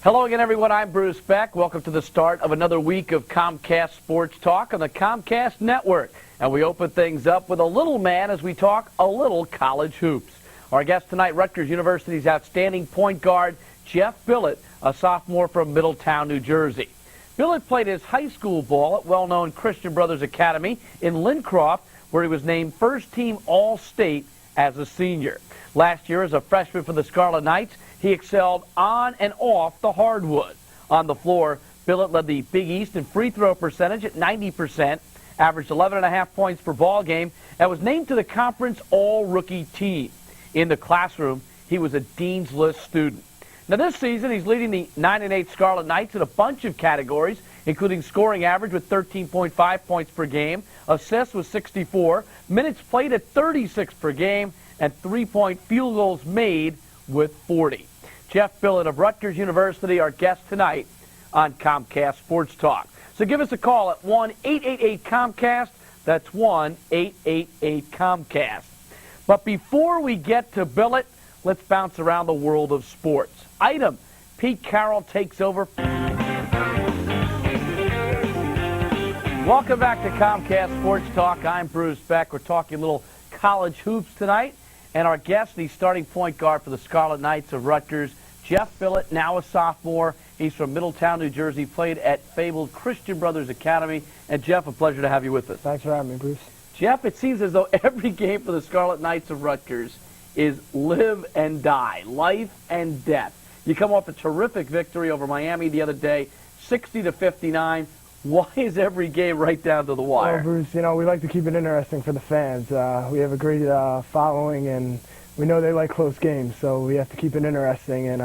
Hello again, everyone. I'm Bruce Beck. Welcome to the start of another week of Comcast Sports Talk on the Comcast Network. And we open things up with a little man as we talk a little college hoops. Our guest tonight, Rutgers University's outstanding point guard, Geoff Billet, a sophomore from Middletown, New Jersey. Billet played his high school ball at well-known Christian Brothers Academy in Lincroft, where he was named first-team All-State as a senior. Last year, as a freshman for the Scarlet Knights, he excelled on and off the hardwood. On the floor, Billet led the Big East in free throw percentage at 90%, averaged 11.5 points per ball game, and was named to the conference all-rookie team. In the classroom, he was a Dean's List student. Now this season, he's leading the 9-8 Scarlet Knights in a bunch of categories, including scoring average with 13.5 points per game, assists with 64, minutes played at 36 per game, and three-point field goals made with 40. Geoff Billet of Rutgers University, our guest tonight on Comcast Sports Talk. So give us a call at 1-888-COMCAST. That's 1-888-COMCAST. But before we get to Billet, let's bounce around the world of sports. Item, Pete Carroll takes over. Welcome back to Comcast Sports Talk. I'm Bruce Beck. We're talking a little college hoops tonight. And our guest, the starting point guard for the Scarlet Knights of Rutgers, Geoff Billet, now a sophomore. He's from Middletown, New Jersey, played at fabled Christian Brothers Academy. And, Geoff, a pleasure to have you with us. Thanks for having me, Bruce. Geoff, it seems as though every game for the Scarlet Knights of Rutgers is live and die, life and death. You come off a terrific victory over Miami the other day, 60-59. Why is every game right down to the wire? Well, Bruce, we like to keep it interesting for the fans. We have a great following, and we know they like close games, so we have to keep it interesting, and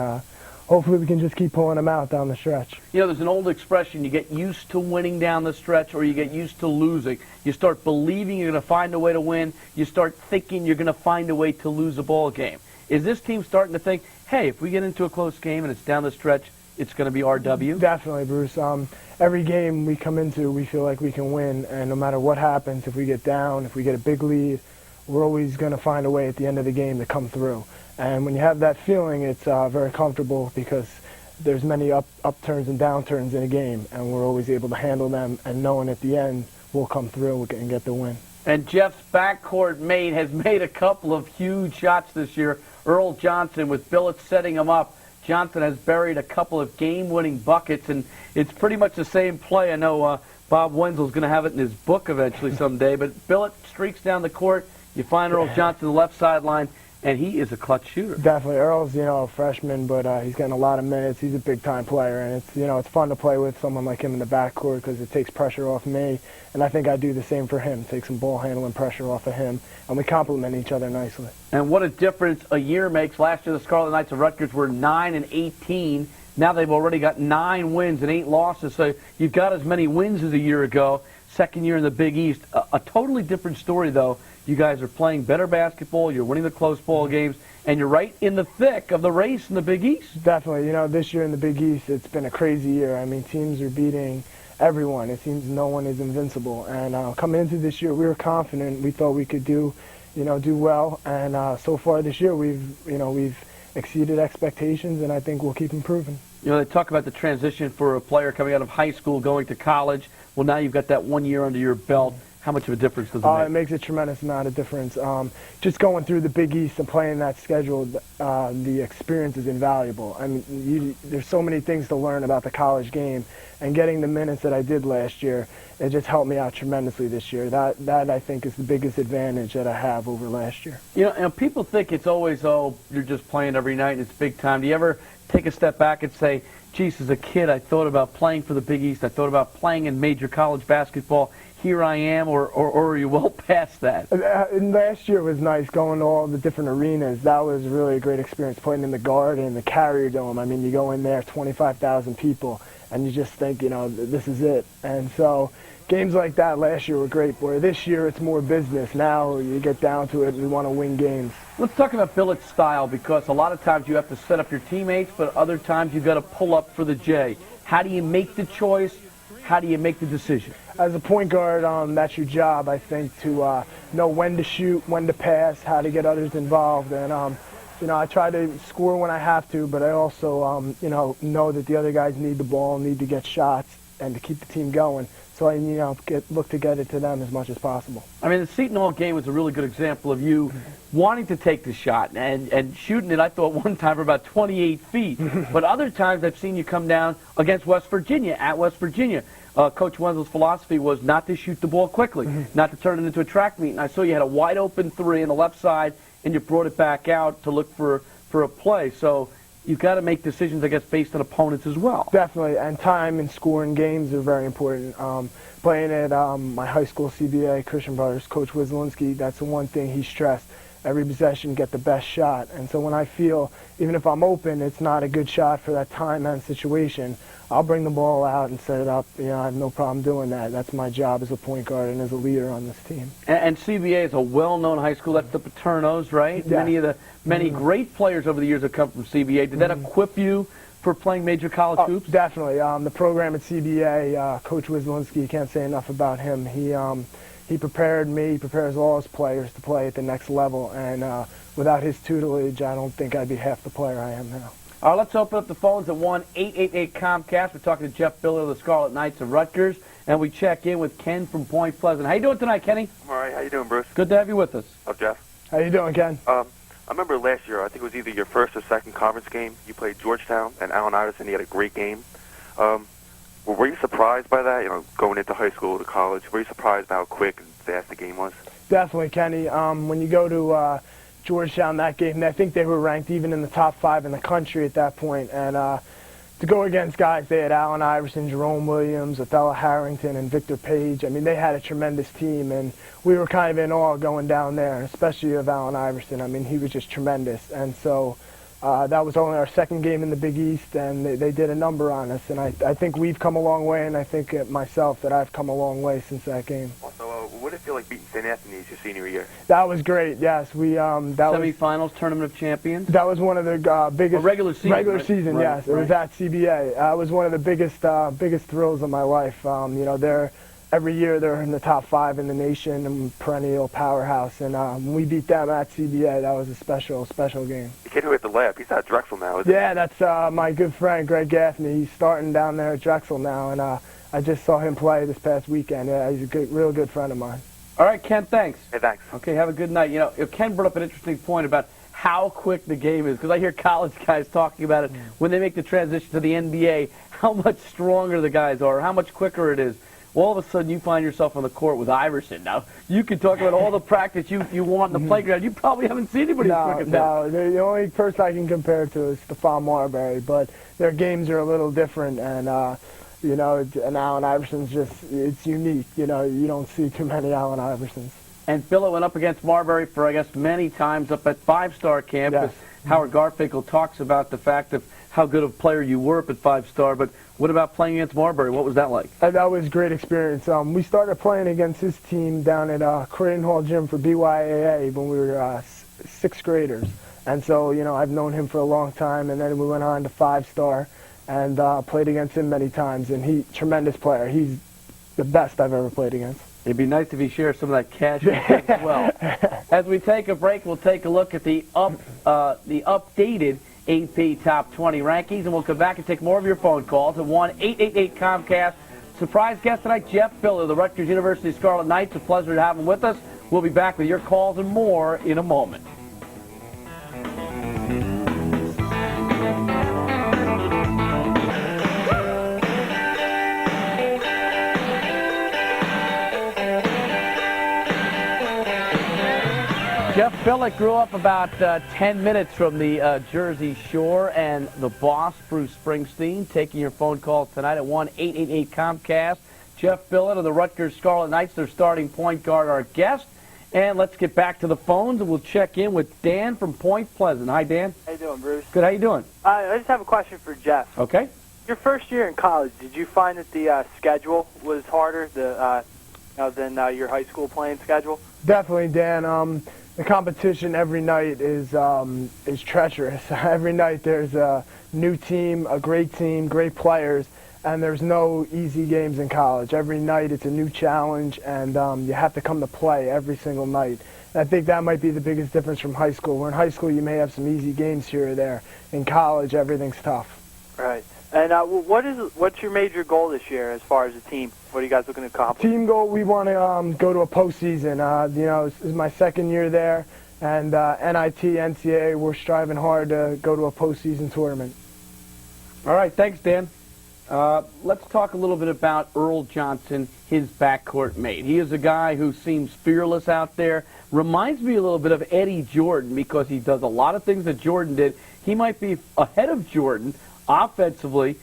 hopefully we can just keep pulling them out down the stretch. You know, there's an old expression, you get used to winning down the stretch or you get used to losing. You start believing you're going to find a way to win. You start thinking you're going to find a way to lose a ball game. Is this team starting to think, hey, if we get into a close game and it's down the stretch, it's going to be RW? Definitely, Bruce. Every game we come into, we feel like we can win, and no matter what happens, if we get down, if we get a big lead, we're always going to find a way at the end of the game to come through. And when you have that feeling, it's very comfortable because there's many upturns and downturns in a game, and we're always able to handle them, and knowing at the end we'll come through and get the win. And Geoff's backcourt mate has made a couple of huge shots this year. Earl Johnson, with Billet setting him up. Johnson has buried a couple of game-winning buckets, and it's pretty much the same play. I know Bob Wenzel is going to have it in his book eventually someday, but Billet streaks down the court. You find Earl Johnson on the left sideline, and he is a clutch shooter. Definitely. Earl's, a freshman, but he's getting a lot of minutes. He's a big-time player, and it's fun to play with someone like him in the backcourt because it takes pressure off me, and I think I do the same for him, take some ball handling pressure off of him, and we complement each other nicely. And what a difference a year makes. Last year, the Scarlet Knights of Rutgers were 9-18. Now they've already got 9 wins and 8 losses, so you've got as many wins as a year ago. Second year in the Big East. A totally different story, though. You guys are playing better basketball, you're winning the close ball games, and you're right in the thick of the race in the Big East. Definitely. This year in the Big East, it's been a crazy year. I mean, teams are beating everyone. It seems no one is invincible. And coming into this year, we were confident. We thought we could do well. And so far this year, we've exceeded expectations, and I think we'll keep improving. They talk about the transition for a player coming out of high school, going to college. Well, now you've got that 1 year under your belt. How much of a difference does it make? It makes a tremendous amount of difference. Just going through the Big East and playing that schedule, the experience is invaluable. I mean, there's so many things to learn about the college game, and getting the minutes that I did last year, it just helped me out tremendously this year. That I think is the biggest advantage that I have over last year. And people think it's always, you're just playing every night and it's big time. Do you ever take a step back and say, geez, as a kid, I thought about playing for the Big East. I thought about playing in major college basketball. Here I am, or are you well past that? Last year was nice, going to all the different arenas. That was really a great experience, playing in the Garden, the Carrier Dome. I mean, you go in there, 25,000 people, and you just think, this is it. And so games like that last year were great. Boy, this year it's more business. Now you get down to it, we want to win games. Let's talk about Billet's style, because a lot of times you have to set up your teammates, but other times you've got to pull up for the J. How do you make the choice? How do you make the decision? As a point guard, that's your job, I think, to know when to shoot, when to pass, how to get others involved. And I try to score when I have to, but I also, know that the other guys need the ball, need to get shots, and to keep the team going. So I, look to get it to them as much as possible. I mean, the Seton Hall game was a really good example of you wanting to take the shot and shooting it, I thought, one time for about 28 feet. But other times I've seen you come down against West Virginia, at West Virginia. Coach Wenzel's philosophy was not to shoot the ball quickly, not to turn it into a track meet. And I saw you had a wide-open three on the left side, and you brought it back out to look for a play. So you've got to make decisions, I guess, based on opponents as well. Definitely, and time and scoring games are very important. Playing at my high school CBA, Christian Brothers, Coach Wislinski, that's the one thing he stressed. Every possession, get the best shot. And so when I feel, even if I'm open, it's not a good shot for that time and situation, I'll bring the ball out and set it up. I have no problem doing that. That's my job as a point guard and as a leader on this team. And CBA is a well-known high school. That's the Paternos, right? Yeah. Many great players over the years have come from CBA. Did that equip you for playing major college hoops? Definitely. The program at CBA, Coach Wislinski, you can't say enough about him. He prepared me, he prepares all his players to play at the next level. And without his tutelage, I don't think I'd be half the player I am now. All right, let's open up the phones at 1-888-COMCAST. We're talking to Geoff Billet of the Scarlet Knights of Rutgers, and we check in with Ken from Point Pleasant. How you doing tonight, Kenny? I'm all right. How you doing, Bruce? Good to have you with us. Up, Jeff? How you doing, Ken? I remember last year, I think it was either your first or second conference game, you played Georgetown, and Allen Iverson, he had a great game. Were you surprised by that, going into high school to college? Were you surprised by how quick and fast the game was? Definitely, Kenny. When you go to Georgetown that game, I think they were ranked even in the top 5 in the country at that point. And to go against guys, they had Allen Iverson, Jerome Williams, Othello Harrington, and Victor Page. I mean, they had a tremendous team, and we were kind of in awe going down there, especially of Allen Iverson. I mean, he was just tremendous. And so that was only our second game in the Big East, and they did a number on us. And I think we've come a long way, and I think myself that I've come a long way since that game. Also, what did it feel like beating St. Anthony's your senior year? That was great. Yes, we semifinals, tournament of champions. That was one of the biggest regular season. Right? Yes, it was at CBA. It was one of the biggest thrills of my life. Every year they're in the top 5 in the nation and perennial powerhouse. And when we beat them at CBA, that was a special game. The kid who hit the layup, he's at Drexel now, isn't he? Yeah, that's my good friend Greg Gaffney. He's starting down there at Drexel now, and I just saw him play this past weekend. Yeah, he's a real good friend of mine. All right, Ken, thanks. Hey, thanks. Okay, have a good night. Ken brought up an interesting point about how quick the game is, because I hear college guys talking about it when they make the transition to the NBA, how much stronger the guys are, how much quicker it is. Well, all of a sudden you find yourself on the court with Iverson. Now, you can talk about all the practice you want in the playground. You probably haven't seen anybody as quick as that. No, the only person I can compare to is Stephon Marbury, but their games are a little different, and and Allen Iverson's it's unique. You don't see too many Allen Iversons. And Billet went up against Marbury for, I guess, many times up at Five-Star campus. Yes. Howard Garfinkel talks about the fact of how good of a player you were up at Five-Star, but what about playing against Marbury? What was that like? That was a great experience. We started playing against his team down at Creighton Hall Gym for BYAA when we were 6th graders. And so, I've known him for a long time, and then we went on to Five-Star and played against him many times, and tremendous player. He's the best I've ever played against. It'd be nice if he shared some of that cash as well. As we take a break, we'll take a look at the updated AP Top 20 rankings, and we'll come back and take more of your phone calls at 1-888-COMCAST. Surprise guest tonight, Geoff Billet of the Rutgers University Scarlet Knights. A pleasure to have him with us. We'll be back with your calls and more in a moment. Geoff Billet grew up about 10 minutes from the Jersey Shore, and the boss, Bruce Springsteen, taking your phone calls tonight at 1-888-COMCAST. Geoff Billet of the Rutgers Scarlet Knights, their starting point guard, our guest. And let's get back to the phones, and we'll check in with Dan from Point Pleasant. Hi, Dan. How you doing, Bruce? Good. How you doing? I just have a question for Geoff. Okay. Your first year in college, did you find that the schedule was harder than your high school playing schedule? Definitely, Dan. The competition every night is treacherous. Every night there's a new team, great players, and there's no easy games in college. Every night it's a new challenge, and you have to come to play every single night. And I think that might be the biggest difference from high school. Where in high school you may have some easy games here or there. In college, everything's tough. Right. And what's your major goal this year as far as a team? What are you guys looking to accomplish? Team goal, we want to go to a postseason. This is my second year there, and NIT, NCAA, we're striving hard to go to a postseason tournament. All right, thanks, Dan. Let's talk a little bit about Earl Johnson, his backcourt mate. He is a guy who seems fearless out there. Reminds me a little bit of Eddie Jordan because he does a lot of things that Jordan did. He might be ahead of Jordan offensively.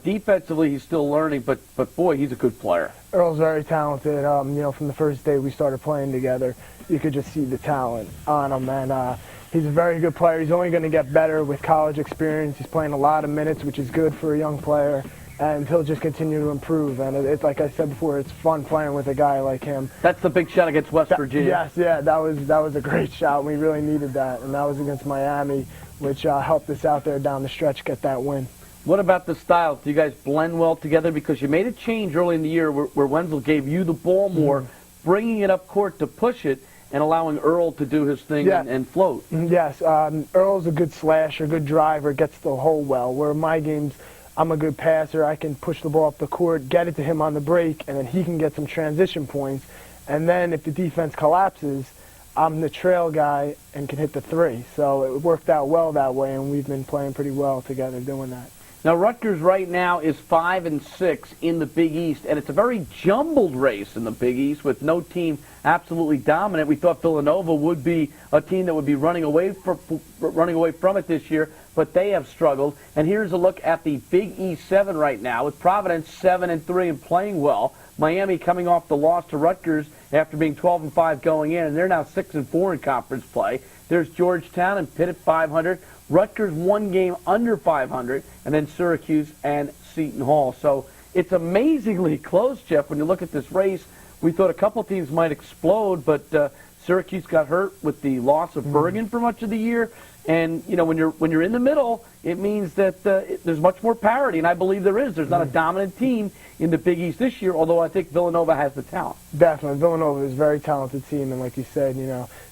Defensively, he's still learning, but boy, he's a good player. Earl's very talented. From the first day we started playing together, you could just see the talent on him, and he's a very good player. He's only going to get better with college experience. He's playing a lot of minutes, which is good for a young player, and he'll just continue to improve. And it's like I said before, it's fun playing with a guy like him. That's the big shot against West Virginia. Yes, yeah, that was a great shot. We really needed that, and that was against Miami, which helped us out there down the stretch get that win. What about the styles? Do you guys blend well together? Because you made a change early in the year where Wenzel gave you the ball more, bringing it up court to push it, and allowing Earl to do his thing and float. Yes, Earl's a good slasher, good driver, gets the hole well. Where in my games, I'm a good passer. I can push the ball up the court, get it to him on the break, and then he can get some transition points. And then if the defense collapses, I'm the trail guy and can hit the three. So it worked out well that way, and we've been playing pretty well together doing that. Now, Rutgers right now is 5-6 in the Big East, and it's a very jumbled race in the Big East with no team absolutely dominant. We thought Villanova would be a team that would be running away from it this year, but they have struggled. And here's a look at the Big East 7 right now with Providence 7-3 and playing well. Miami coming off the loss to Rutgers after being 12-5 going in, and they're now 6-4 in conference play. There's Georgetown and Pitt at 500. Rutgers one game under 500, and then Syracuse and Seton Hall. So it's amazingly close, Jeff. When you look at this race, we thought a couple teams might explode, but Syracuse got hurt with the loss of Bergen for much of the year. And when you're in the middle, it means that there's much more parity, and I believe there is. There's not a dominant team in the Big East this year, although I think Villanova has the talent. Definitely, Villanova is a very talented team, and like you said,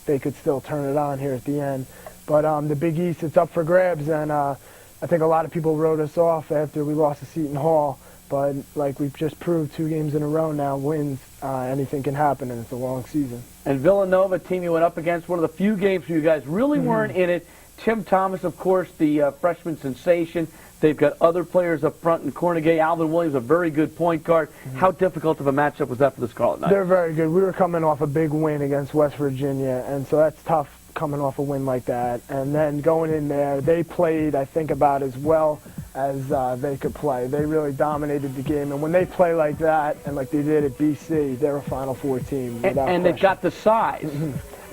they could still turn it on here at the end. But the Big East, it's up for grabs, and I think a lot of people wrote us off after we lost to Seton Hall. But like we've just proved 2 games in a row now, wins, anything can happen, and it's a long season. And Villanova, team you went up against, one of the few games where you guys really weren't in it. Tim Thomas, of course, the freshman sensation. They've got other players up front in Cornegay. Alvin Williams, a very good point guard. How difficult of a matchup was that for the Scarlet Knights? They're very good. We were coming off a big win against West Virginia, and so that's tough coming off a win like that. And then going in there, they played, I think, about as well as they could play. They really dominated the game. And when they play like that, and like they did at BC, they're a Final Four team. And they've got the size.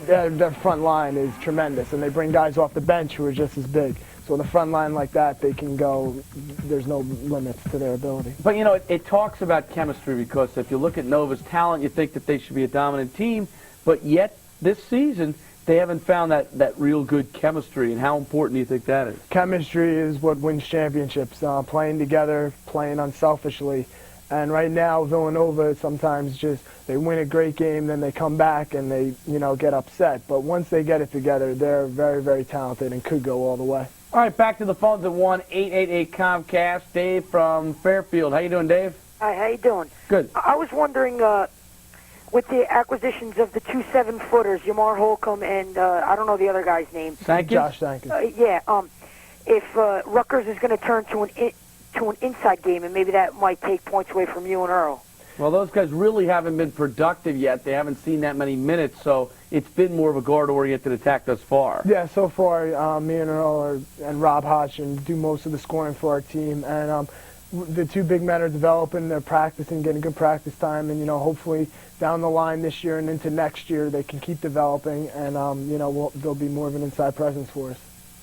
Their front line is tremendous, and they bring guys off the bench who are just as big. So the front line like that, they can go, there's no limits to their ability. But, it talks about chemistry because if you look at Nova's talent, you think that they should be a dominant team, but yet this season they haven't found that real good chemistry. And how important do you think that is? Chemistry is what wins championships, playing together, playing unselfishly. And right now, Villanova sometimes just, they win a great game, then they come back and they, get upset. But once they get it together, they're very, very talented and could go all the way. All right, back to the phones at 1-888-COMCAST. Dave from Fairfield. How you doing, Dave? Hi, how you doing? Good. I was wondering, with the acquisitions of the 2 7-footers, Yamar Holcomb and I don't know the other guy's name. Sankis? Josh Sankis. If Rutgers is going to turn to an inside game, and maybe that might take points away from you and Earl. Well, those guys really haven't been productive yet. They haven't seen that many minutes, so it's been more of a guard-oriented attack thus far. Yeah, so far, me and Earl and Rob Hodgson do most of the scoring for our team. And the 2 big men are developing. They're practicing, getting good practice time. And, hopefully down the line this year and into next year, they can keep developing. And, they'll be more of an inside presence for us.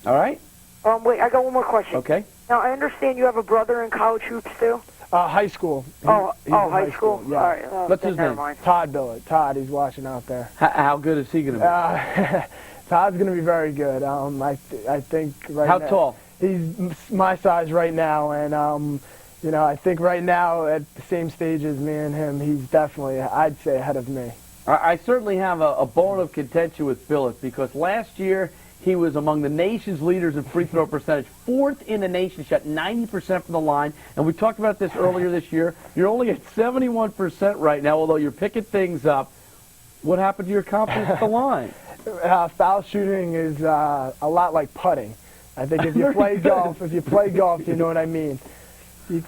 All right. Wait, I got one more question. Okay. Now, I understand you have a brother in college hoops, too? High school. He's high school? Yeah. All right. What's his name? Mind. Todd Billet. Todd, he's watching out there. How good is he going to be? Todd's going to be very good. I think right How now. tall? He's my size right now, and I think right now at the same stage as me and him, he's definitely, I'd say, ahead of me. I certainly have a bone of contention with Billet because last year he was among the nation's leaders in free throw percentage, 4th in the nation, shot 90% from the line. And we talked about this earlier this year. You're only at 71% right now, although you're picking things up. What happened to your confidence at the line? Foul shooting is a lot like putting. I think if you play golf, you know what I mean.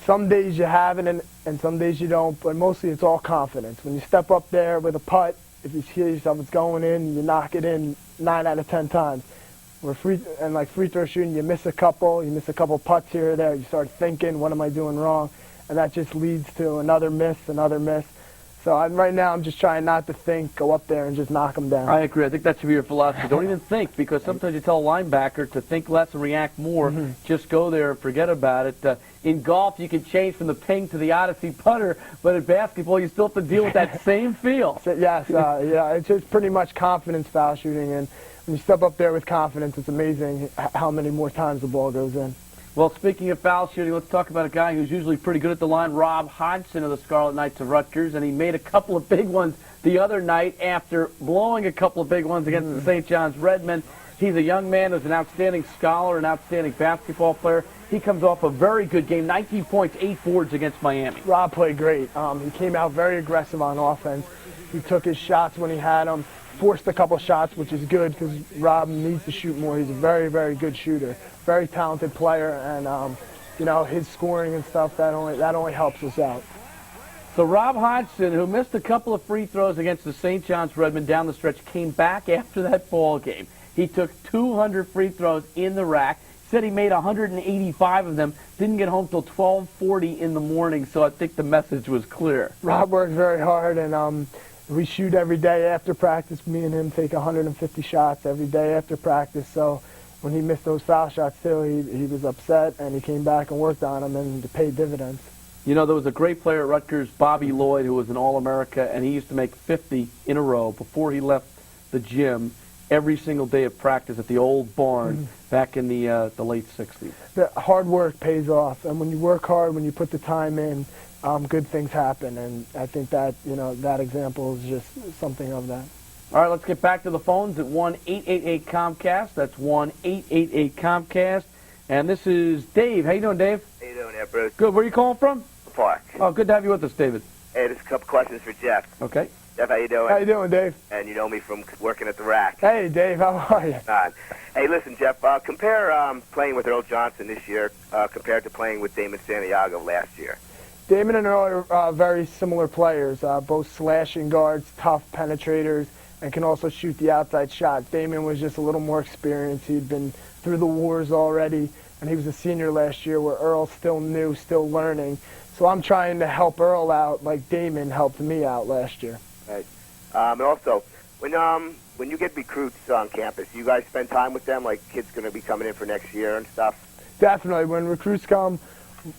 Some days you have it and some days you don't, but mostly it's all confidence. When you step up there with a putt, if you feel yourself it's going in, you knock it in 9 out of 10 times. Free throw shooting, you miss a couple putts here or there. You start thinking, what am I doing wrong? And that just leads to another miss. So right now I'm just trying not to think, go up there and just knock them down. I agree. I think that should be your philosophy. Don't even think, because sometimes you tell a linebacker to think less and react more. Just go there and forget about it. In golf, you can change from the ping to the Odyssey putter, but in basketball, you still have to deal with that same feel. So, yes, it's just pretty much confidence foul shooting, and when you step up there with confidence, it's amazing how many more times the ball goes in. Well, speaking of foul shooting, let's talk about a guy who's usually pretty good at the line, Rob Hodgson of the Scarlet Knights of Rutgers, and he made a couple of big ones the other night after blowing a couple of big ones against the St. John's Redmen. He's a young man who's an outstanding scholar, an outstanding basketball player. He comes off a very good game, 19 points, 8 boards against Miami. Rob played great. He came out very aggressive on offense. He took his shots when he had them, forced a couple shots, which is good because Rob needs to shoot more. He's a very, very good shooter, very talented player, and his scoring and stuff, that only helps us out. So Rob Hodgson, who missed a couple of free throws against the St. John's Redmen down the stretch, came back after that ball game. He took 200 free throws in the rack. Said he made 185 of them. Didn't get home till 12:40 in the morning, so I think the message was clear. Rob works very hard, and we shoot every day after practice. Me and him take 150 shots every day after practice. So when he missed those foul shots too, he was upset, and he came back and worked on them, and it paid dividends. You know, there was a great player at Rutgers, Bobby Lloyd, who was an All-America, and he used to make 50 in a row before he left the gym every single day of practice at the old barn back in the late 60s. The hard work pays off, and when you work hard, when you put the time in, good things happen, and I think that that example is just something of that. All right, let's get back to the phones at 1-888-COMCAST. That's 1-888-COMCAST. And this is Dave. How you doing, Dave? How you doing there, Bruce? Good. Where are you calling from? The park. Oh, good to have you with us, David. Hey, there's a couple questions for Geoff. Okay. Jeff, how you doing? How you doing, Dave? And you know me from working at the rack. Hey, Dave, how are you? Hey, listen, Jeff, compare playing with Earl Johnson this year compared to playing with Damon Santiago last year. Damon and Earl are very similar players, both slashing guards, tough penetrators, and can also shoot the outside shot. Damon was just a little more experienced. He'd been through the wars already, and he was a senior last year, where Earl's still new, still learning. So I'm trying to help Earl out like Damon helped me out last year. Right. And also, when you get recruits on campus, you guys spend time with them, like kids going to be coming in for next year and stuff? Definitely. When recruits come,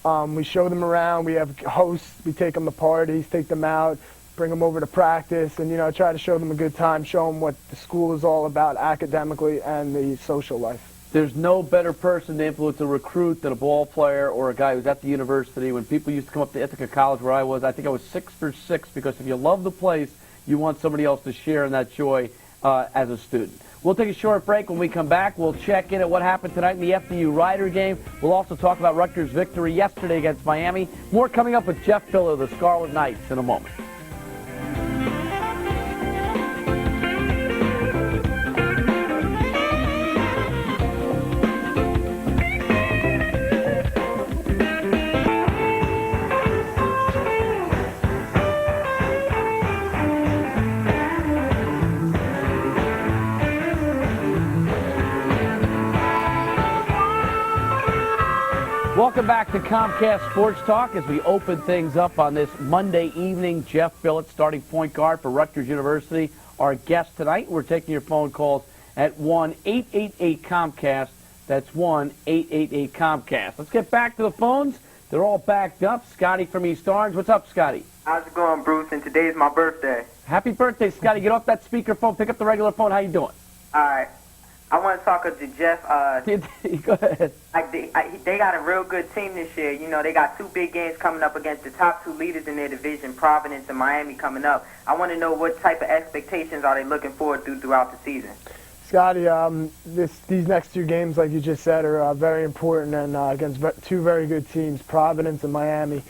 we show them around. We have hosts. We take them to parties, take them out, bring them over to practice, and try to show them a good time, show them what the school is all about academically and the social life. There's no better person to influence a recruit than a ball player or a guy who's at the university. When people used to come up to Ithaca College where I think I was 6 for 6, because if you love the place, you want somebody else to share in that joy as a student. We'll take a short break. When we come back, we'll check in at what happened tonight in the FDU Rider game. We'll also talk about Rutgers' victory yesterday against Miami. More coming up with Geoff Billet of the Scarlet Knights in a moment. Welcome back to Comcast Sports Talk as we open things up on this Monday evening. Geoff Billet, starting point guard for Rutgers University, our guest tonight. We're taking your phone calls at 1-888-COMCAST. That's 1-888-COMCAST. Let's get back to the phones. They're all backed up. Scotty from East Orange. What's up, Scotty? How's it going, Bruce? And today's my birthday. Happy birthday, Scotty. Get off that speakerphone. Pick up the regular phone. How you doing? All right. I want to talk to Jeff. Go ahead. They got a real good team this year. You know, they got 2 big games coming up against the top 2 leaders in their division, Providence and Miami, coming up. I want to know what type of expectations are they looking forward to throughout the season. Scotty, these next 2 games, like you just said, are very important and against 2 very good teams, Providence and Miami.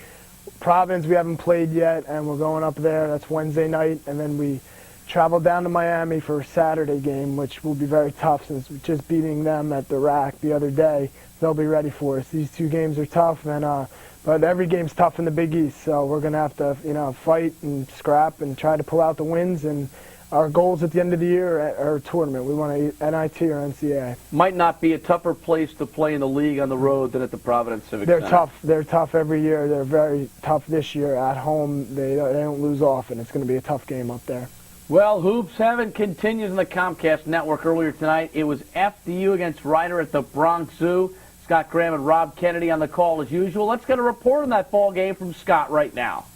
Providence we haven't played yet, and we're going up there. That's Wednesday night, and then we travel down to Miami for a Saturday game, which will be very tough since we're just beating them at the rack the other day. They'll be ready for us. These 2 games are tough, and but every game's tough in the Big East, so we're going to have to fight and scrap and try to pull out the wins. And our goals at the end of the year are a tournament. We want a NIT or NCAA. Might not be a tougher place to play in the league on the road than at the Providence Civic They're Center. tough. They're tough every year. They're very tough this year. At home, they don't lose often. It's going to be a tough game up there. Well, Hoops Heaven continues on the Comcast Network. Earlier tonight, it was FDU against Ryder at the Bronx Zoo. Scott Graham and Rob Kennedy on the call as usual. Let's get a report on that ball game from Scott right now.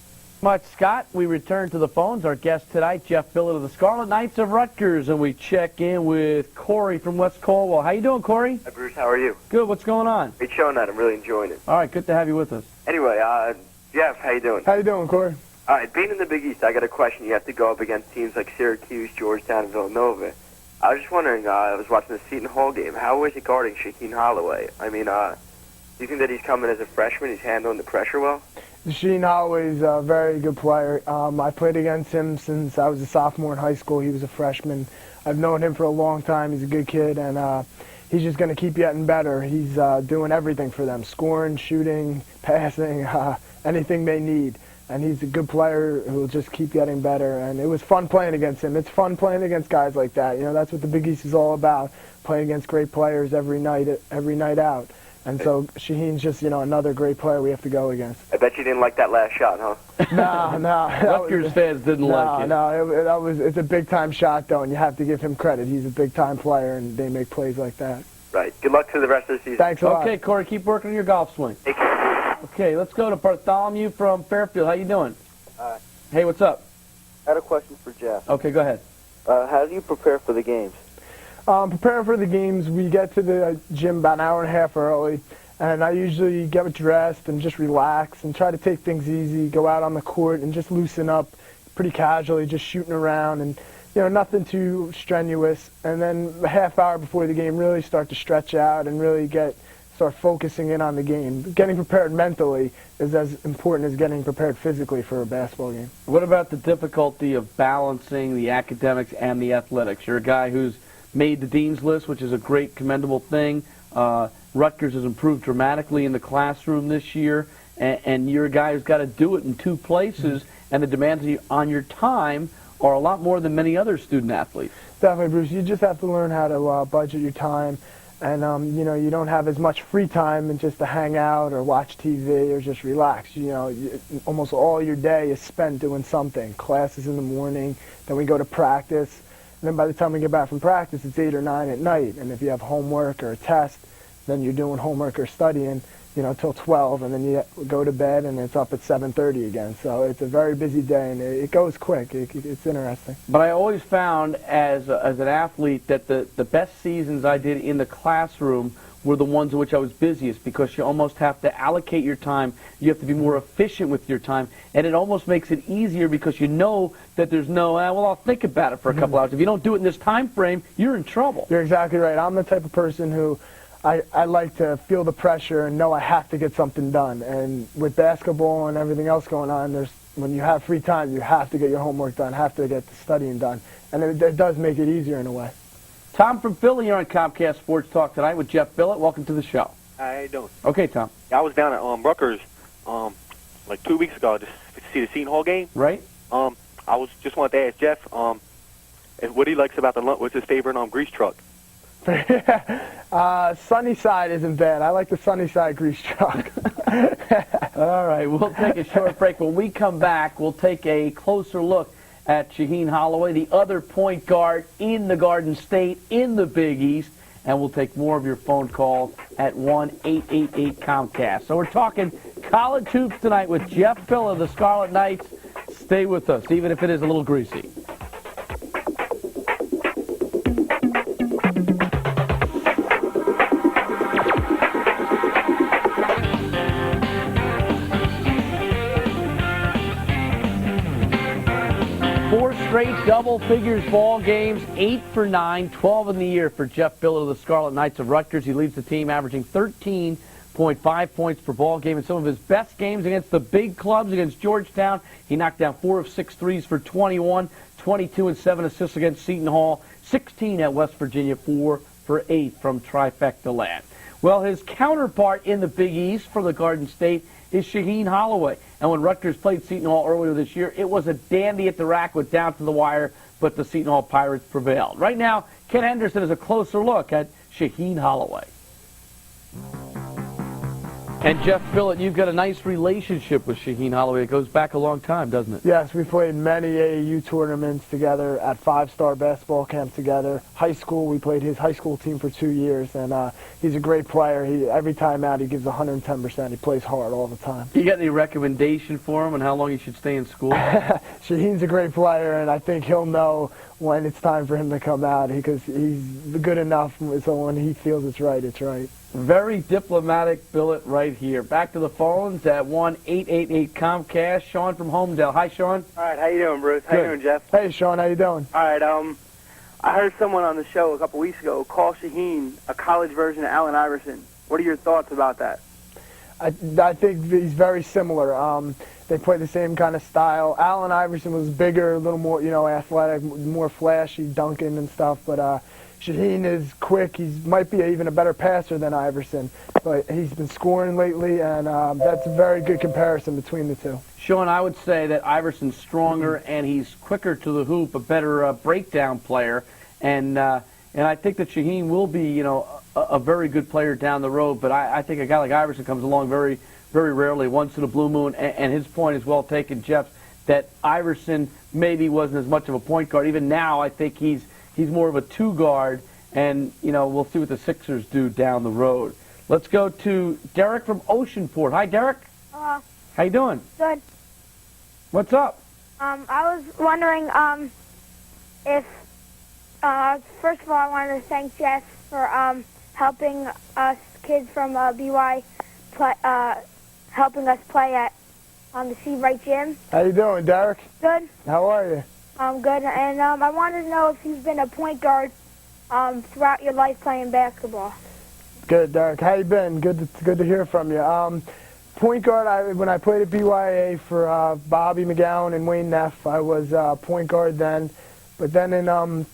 Much, Scott. We return to the phones. Our guest tonight, Geoff Billet of the Scarlet Knights of Rutgers, and we check in with Corey from West Colwell. How you doing, Corey? Hi, Bruce. How are you? Good. What's going on? Great show tonight. I'm really enjoying it. All right. Good to have you with us. Anyway, Jeff, how you doing? How you doing, Corey? All right, being in the Big East, I got a question. You have to go up against teams like Syracuse, Georgetown, and Villanova. I was just wondering, I was watching the Seton Hall game. How is he guarding Shaheen Holloway? I mean, do you think that he's coming as a freshman? He's handling the pressure well? Shaheen Holloway's a very good player. I played against him since I was a sophomore in high school. He was a freshman. I've known him for a long time. He's a good kid, and he's just going to keep getting better. He's doing everything for them, scoring, shooting, passing, anything they need. And he's a good player who will just keep getting better. And it was fun playing against him. It's fun playing against guys like that. You know, that's what the Big East is all about, playing against great players every night out. And so Shaheen's just, another great player we have to go against. I bet you didn't like that last shot, huh? No. Rutgers fans didn't like it. No, it's a big-time shot, though, and you have to give him credit. He's a big-time player, and they make plays like that. Right. Good luck to the rest of the season. Thanks a lot. Okay, Corey, keep working on your golf swing. Take care. Okay, let's go to Bartholomew from Fairfield. How you doing? Hey, what's up? I had a question for Jeff. Okay, go ahead. How do you prepare for the games? Preparing for the games, we get to the gym about an hour and a half early, and I usually get dressed and just relax and try to take things easy, go out on the court and just loosen up pretty casually, just shooting around and, nothing too strenuous. And then a half hour before the game, really start to stretch out and really start focusing in on the game. Getting prepared mentally is as important as getting prepared physically for a basketball game. What about the difficulty of balancing the academics and the athletics? You're a guy who's made the dean's list, which is a great, commendable thing. Rutgers has improved dramatically in the classroom this year, and you're a guy who's got to do it in 2 places, and the demands on your time are a lot more than many other student athletes. Definitely, Bruce. You just have to learn how to budget your time. And, you don't have as much free time and just to hang out or watch TV or just relax. Almost all your day is spent doing something. Classes in the morning, then we go to practice. And then by the time we get back from practice, it's 8 or 9 at night. And if you have homework or a test, then you're doing homework or studying, till 12. And then you go to bed and it's up at 7:30 again. So it's a very busy day, and it goes quick. It's interesting. But I always found as an athlete that the best seasons I did in the classroom were the ones in which I was busiest, because you almost have to allocate your time. You have to be more efficient with your time, and it almost makes it easier because you know that there's no, I'll think about it for a couple hours. If you don't do it in this time frame, you're in trouble. You're exactly right. I'm the type of person who I like to feel the pressure and know I have to get something done. And with basketball and everything else going on, when you have free time, you have to get your homework done, have to get the studying done. And it does make it easier in a way. Tom from Philly, you're on Comcast Sports Talk tonight with Geoff Billet. Welcome to the show. How you doing? Okay, Tom. I was down at Rutgers like 2 weeks ago to see the Seton Hall game. Right. I just wanted to ask Jeff what he likes about the lunch. What's his favorite grease truck? Sunny side isn't bad. I like the sunny side grease truck. All right, we'll take a short break. When we come back, we'll take a closer look at Shaheen Holloway, the other point guard in the Garden State in the Big East, and we'll take more of your phone calls at 1-888-COMCAST. So we're talking college hoops tonight with Geoff Billet of the Scarlet Knights. Stay with us, even if it is a little greasy. 4 straight double figures ball games, 8 for 9, 12 in the year for Geoff Billet of the Scarlet Knights of Rutgers. He leads the team averaging 13.5 points per ball game. In some of his best games against the big clubs, against Georgetown, he knocked down 4 of 6 threes for 21, 22 and 7 assists against Seton Hall, 16 at West Virginia, 4 for 8 from Trifecta Land. Well, his counterpart in the Big East for the Garden State is Shaheen Holloway. And when Rutgers played Seton Hall earlier this year, it was a dandy at the rack with down to the wire, but the Seton Hall Pirates prevailed. Right now, Ken Henderson has a closer look at Shaheen Holloway. And Geoff Billet, you've got a nice relationship with Shaheen Holloway. It goes back a long time, doesn't it? Yes, we played many AAU tournaments together at 5-star basketball camp together. High school, we played his high school team for 2 years, and he's a great player. Every time out, he gives 110%. He plays hard all the time. You got any recommendation for him on how long he should stay in school? Shaheen's a great player, and I think he'll know when it's time for him to come out because he's good enough, so when he feels it's right, it's right. Very diplomatic Billet right here. Back to the phones at 1-888-COMCAST. Sean from Homedale. Hi, Sean. All right, how you doing, Bruce? How you doing, Jeff? Hey, Sean, how you doing? All right, I heard someone on the show a couple weeks ago call Shaheen a college version of Allen Iverson. What are your thoughts about that? I think he's very similar. They play the same kind of style. Allen Iverson was bigger, a little more, athletic, more flashy, dunking and stuff, but Shaheen is quick. He might be even a better passer than Iverson, but he's been scoring lately, and that's a very good comparison between the two. Sean, I would say that Iverson's stronger and he's quicker to the hoop, a better breakdown player, and I think that Shaheen will be, a very good player down the road. But I think a guy like Iverson comes along very, very rarely, once in a blue moon. And his point is well taken, Jeff, that Iverson maybe wasn't as much of a point guard. Even now, I think he's more of a two-guard, and, we'll see what the Sixers do down the road. Let's go to Derek from Oceanport. Hi, Derek. Hello. How you doing? Good. What's up? I was wondering if, first of all, I wanted to thank Jeff for helping us kids from BY, helping us play at the Seabright Gym. How you doing, Derek? Good. How are you? I'm good, and I wanted to know if you've been a point guard throughout your life playing basketball. Good, Derek. How you been? Good to hear from you. Point guard, when I played at BYA for Bobby McGowan and Wayne Neff, I was point guard then. But then in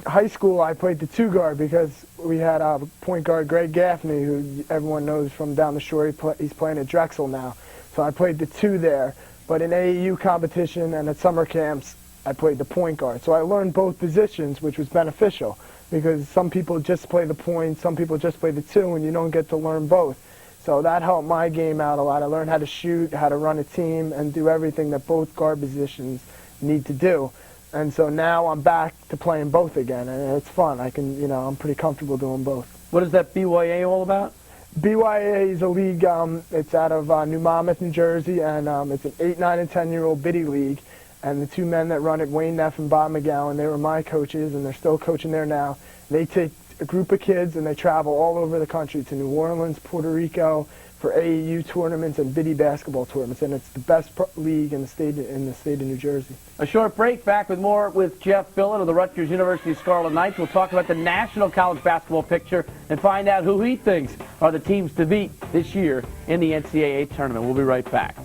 high school, I played the two guard because we had point guard Greg Gaffney, who everyone knows from down the shore. He's playing at Drexel now. So I played the two there. But in AAU competition and at summer camps, I played the point guard. So I learned both positions, which was beneficial because some people just play the point, some people just play the two, and you don't get to learn both. So that helped my game out a lot. I learned how to shoot, how to run a team, and do everything that both guard positions need to do. And so now I'm back to playing both again, and it's fun. I'm pretty comfortable doing both. What is that BYA all about? BYA is a league. It's out of New Monmouth, New Jersey, and it's an 8, 9, and 10-year-old biddy league. And the two men that run it, Wayne Neff and Bob McGowan, they were my coaches, and they're still coaching there now. They take a group of kids, and they travel all over the country to New Orleans, Puerto Rico, for AAU tournaments and biddy basketball tournaments, and it's the best league in the state of New Jersey. A short break. Back with more with Geoff Billet of the Rutgers University Scarlet Knights. We'll talk about the national college basketball picture and find out who he thinks are the teams to beat this year in the NCAA tournament. We'll be right back.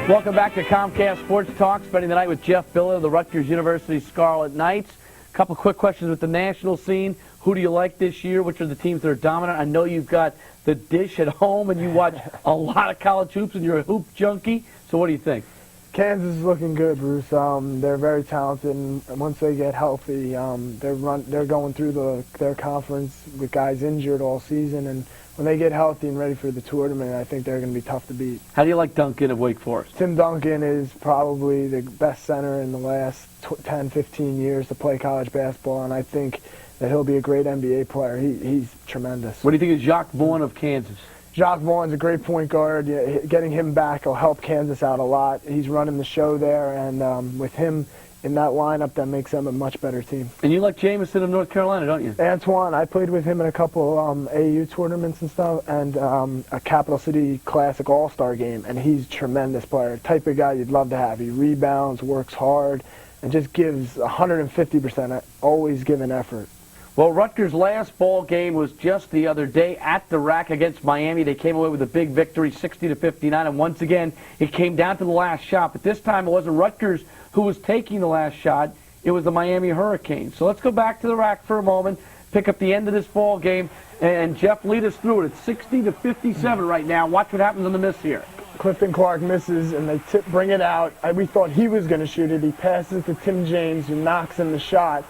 Welcome back to Comcast Sports Talk, spending the night with Geoff Billet of the Rutgers University Scarlet Knights. A couple quick questions with the national scene. Who do you like this year? Which are the teams that are dominant? I know you've got the dish at home and you watch a lot of college hoops and you're a hoop junkie. So what do you think? Kansas is looking good, Bruce. They're very talented, and once they get healthy, they're going through their conference with guys injured all season, and when they get healthy and ready for the tournament, I think they're going to be tough to beat. How do you like Duncan of Wake Forest? Tim Duncan is probably the best center in the last 10, 15 years to play college basketball, and I think that he'll be a great NBA player. He's tremendous. What do you think of Jacques Vaughn of Kansas? Jock Vaughn's a great point guard. Yeah, getting him back will help Kansas out a lot. He's running the show there, and with him in that lineup, that makes them a much better team. And you like Jameson of North Carolina, don't you? Antoine, I played with him in a couple AAU tournaments and stuff, and a Capital City Classic All-Star game, and he's a tremendous player. Type of guy you'd love to have. He rebounds, works hard, and just gives 150%, always giving effort. Well, Rutgers' last ball game was just the other day at the rack against Miami. They came away with a big victory, 60-59, and once again, it came down to the last shot. But this time, it wasn't Rutgers who was taking the last shot. It was the Miami Hurricanes. So let's go back to the rack for a moment, pick up the end of this ball game, and Geoff, lead us through it. It's 60-57 right now. Watch what happens on the miss here. Clifton Clark misses, and they bring it out. We thought he was going to shoot it. He passes to Tim James, who knocks in the shot.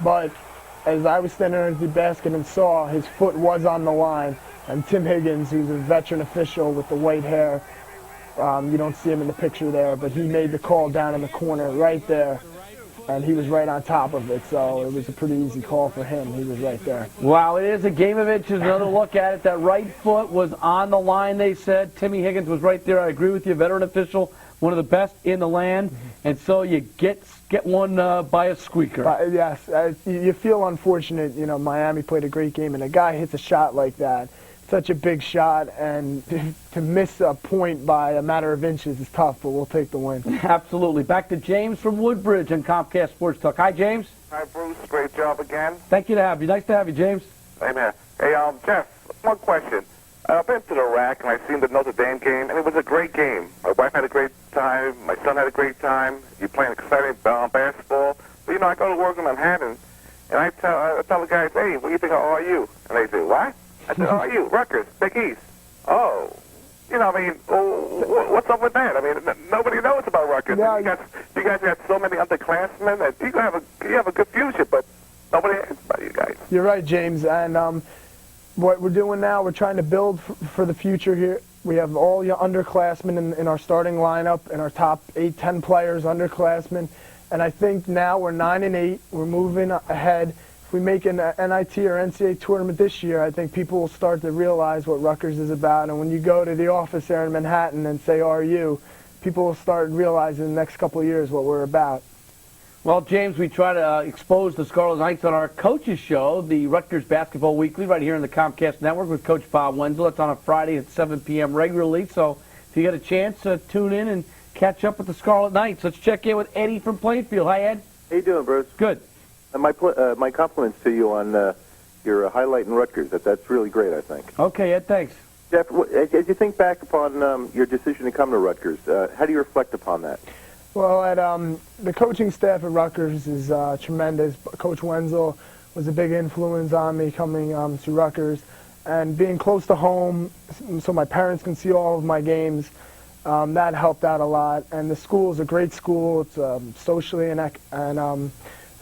But as I was standing under the basket and saw, his foot was on the line. And Tim Higgins, who's a veteran official with the white hair, you don't see him in the picture there, but he made the call down in the corner right there. And he was right on top of it, so it was a pretty easy call for him. He was right there. Wow, it is a game of inches. Another look at it. That right foot was on the line, they said. Timmy Higgins was right there. I agree with you, veteran official, one of the best in the land. And so you get one by a squeaker. Yes, you feel unfortunate. You know, Miami played a great game, and a guy hits a shot like that, such a big shot, and to miss a point by a matter of inches is tough, but we'll take the win. Absolutely. Back to James from Woodbridge on Comcast SportsTalk. Hi, James. Hi, Bruce. Great job again. Thank you to have you. Nice to have you, James. Amen. Hey, Jeff, one question. I've been to the rack, and I've seen the Notre Dame game, and it was a great game. My wife had a great time. My son had a great time. You're playing exciting basketball. But, you know, I go to work in Manhattan, and I tell the guys, hey, what do you think of RU? And they say, what? I said, RU, Rutgers, Big East. Oh. You know, I mean, what's up with that? I mean, nobody knows about Rutgers. Yeah. You guys got so many underclassmen that you have a good future, but nobody asks about you guys. You're right, James. And what we're doing now, we're trying to build for the future here. We have all your underclassmen in our starting lineup, and our top 8-10 players underclassmen. And I think now we're 9-8. We're moving ahead. If we make an NIT or NCAA tournament this year, I think people will start to realize what Rutgers is about. And when you go to the office there in Manhattan and say RU, people will start realizing in the next couple of years what we're about. Well, James, we try to expose the Scarlet Knights on our coaches show, the Rutgers Basketball Weekly, right here on the Comcast Network with Coach Bob Wenzel. It's on a Friday at 7 p.m. regularly. So if you get a chance, tune in and catch up with the Scarlet Knights. Let's check in with Eddie from Plainfield. Hi, Ed. How you doing, Bruce? Good. My compliments to you on your highlight in Rutgers. That's really great, I think. Okay, Ed, thanks. Jeff, as you think back upon your decision to come to Rutgers, how do you reflect upon that? Well, the coaching staff at Rutgers is tremendous. Coach Wenzel was a big influence on me coming to Rutgers. And being close to home, so my parents can see all of my games, that helped out a lot. And the school is a great school. It's socially and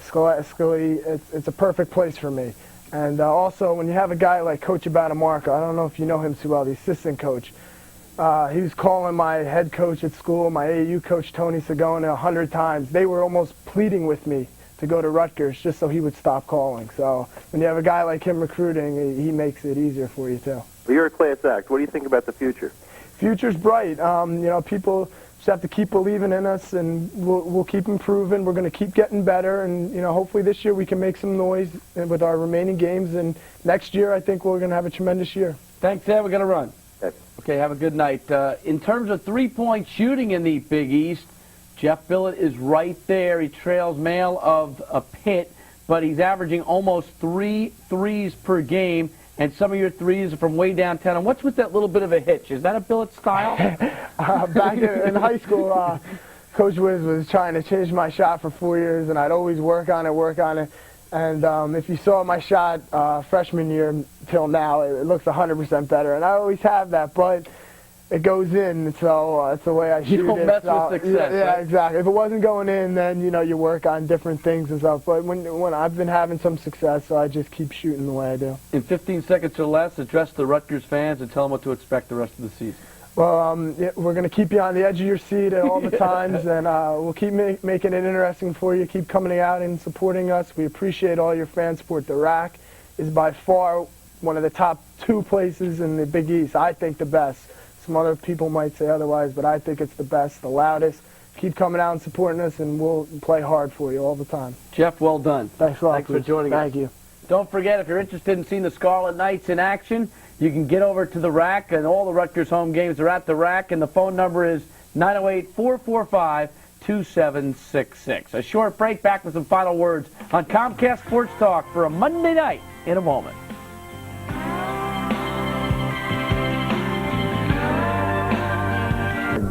scholastically, it's a perfect place for me. And also, when you have a guy like Coach Abatamarco, I don't know if you know him too well, the assistant coach, he was calling my head coach at school, my AAU coach, Tony Sagona, 100 times. They were almost pleading with me to go to Rutgers just so he would stop calling. So when you have a guy like him recruiting, he makes it easier for you, too. Well, you're a class act. What do you think about the future? Future's bright. You know, people just have to keep believing in us, and we'll keep improving. We're going to keep getting better, and you know, hopefully this year we can make some noise with our remaining games. And next year, I think we're going to have a tremendous year. Thanks, Ed. We're going to run. Yes. Okay, have a good night. In terms of three-point shooting in the Big East, Geoff Billet is right there. He trails Mail of a Pitt, but he's averaging almost 3 threes per game. And some of your threes are from way downtown. And what's with that little bit of a hitch? Is that a Billet style? Back in high school, Coach Wiz was trying to change my shot for 4 years, and I'd always work on it. And if you saw my shot freshman year till now, it looks 100% better. And I always have that, but it goes in, so it's the way I shoot it. You don't mess with success. Yeah, right? exactly. If it wasn't going in, then you know you work on different things and stuff. But when I've been having some success, so I just keep shooting the way I do. In 15 seconds or less, address the Rutgers fans and tell them what to expect the rest of the season. Well, yeah, we're going to keep you on the edge of your seat at all the times, and we'll keep making it interesting for you. Keep coming out and supporting us. We appreciate all your fan support. The Rack is by far one of the top two places in the Big East. I think the best. Some other people might say otherwise, but I think it's the best, the loudest. Keep coming out and supporting us, and we'll play hard for you all the time. Jeff, well done. Thanks a lot. Thanks for joining us. Thank you. Don't forget, if you're interested in seeing the Scarlet Knights in action, you can get over to the Rack, and all the Rutgers home games are at the Rack, and the phone number is 908-445-2766. A short break, back with some final words on Comcast Sports Talk for a Monday night in a moment.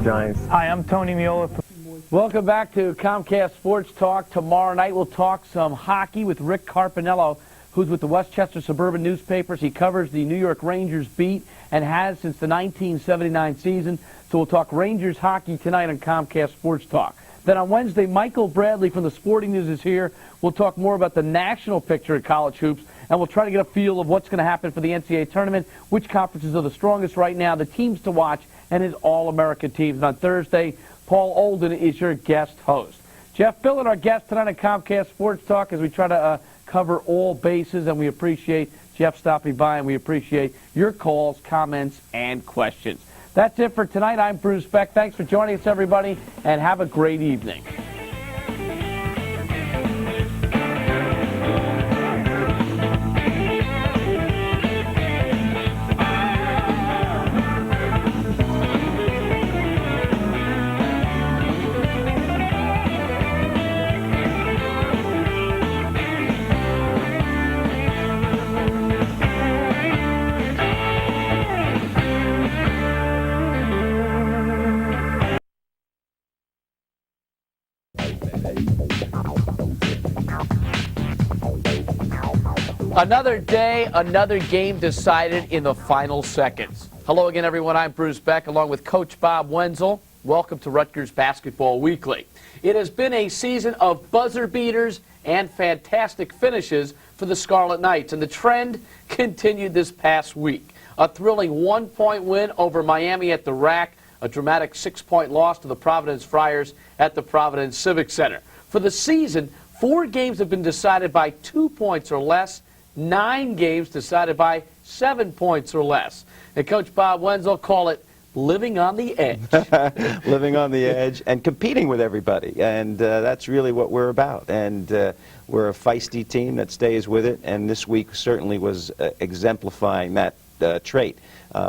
Giants. Hi, I'm Tony Miola. Welcome back to Comcast Sports Talk. Tomorrow night we'll talk some hockey with Rick Carpinello, who's with the Westchester Suburban Newspapers. He covers the New York Rangers beat and has since the 1979 season. So we'll talk Rangers hockey tonight on Comcast Sports Talk. Then on Wednesday, Michael Bradley from the Sporting News is here. We'll talk more about the national picture of college hoops, and we'll try to get a feel of what's going to happen for the NCAA tournament, which conferences are the strongest right now, the teams to watch, and his All-American teams. And on Thursday, Paul Olden is your guest host. Geoff Billet, our guest tonight on Comcast Sports Talk, as we try to cover all bases, and we appreciate Jeff stopping by, and we appreciate your calls, comments, and questions. That's it for tonight. I'm Bruce Beck. Thanks for joining us, everybody, and have a great evening. Another day, another game decided in the final seconds. Hello again, everyone. I'm Bruce Beck, along with Coach Bob Wenzel. Welcome to Rutgers Basketball Weekly. It has been a season of buzzer beaters and fantastic finishes for the Scarlet Knights, and the trend continued this past week. A thrilling one-point win over Miami at the Rack, a dramatic 6-point loss to the Providence Friars at the Providence Civic Center. For the season, 4 games have been decided by 2 points or less, 9 games decided by 7 points or less. And Coach Bob Wenzel call it living on the edge. Living on the edge and competing with everybody. And that's really what we're about. And we're a feisty team that stays with it. And this week certainly was exemplifying that trait,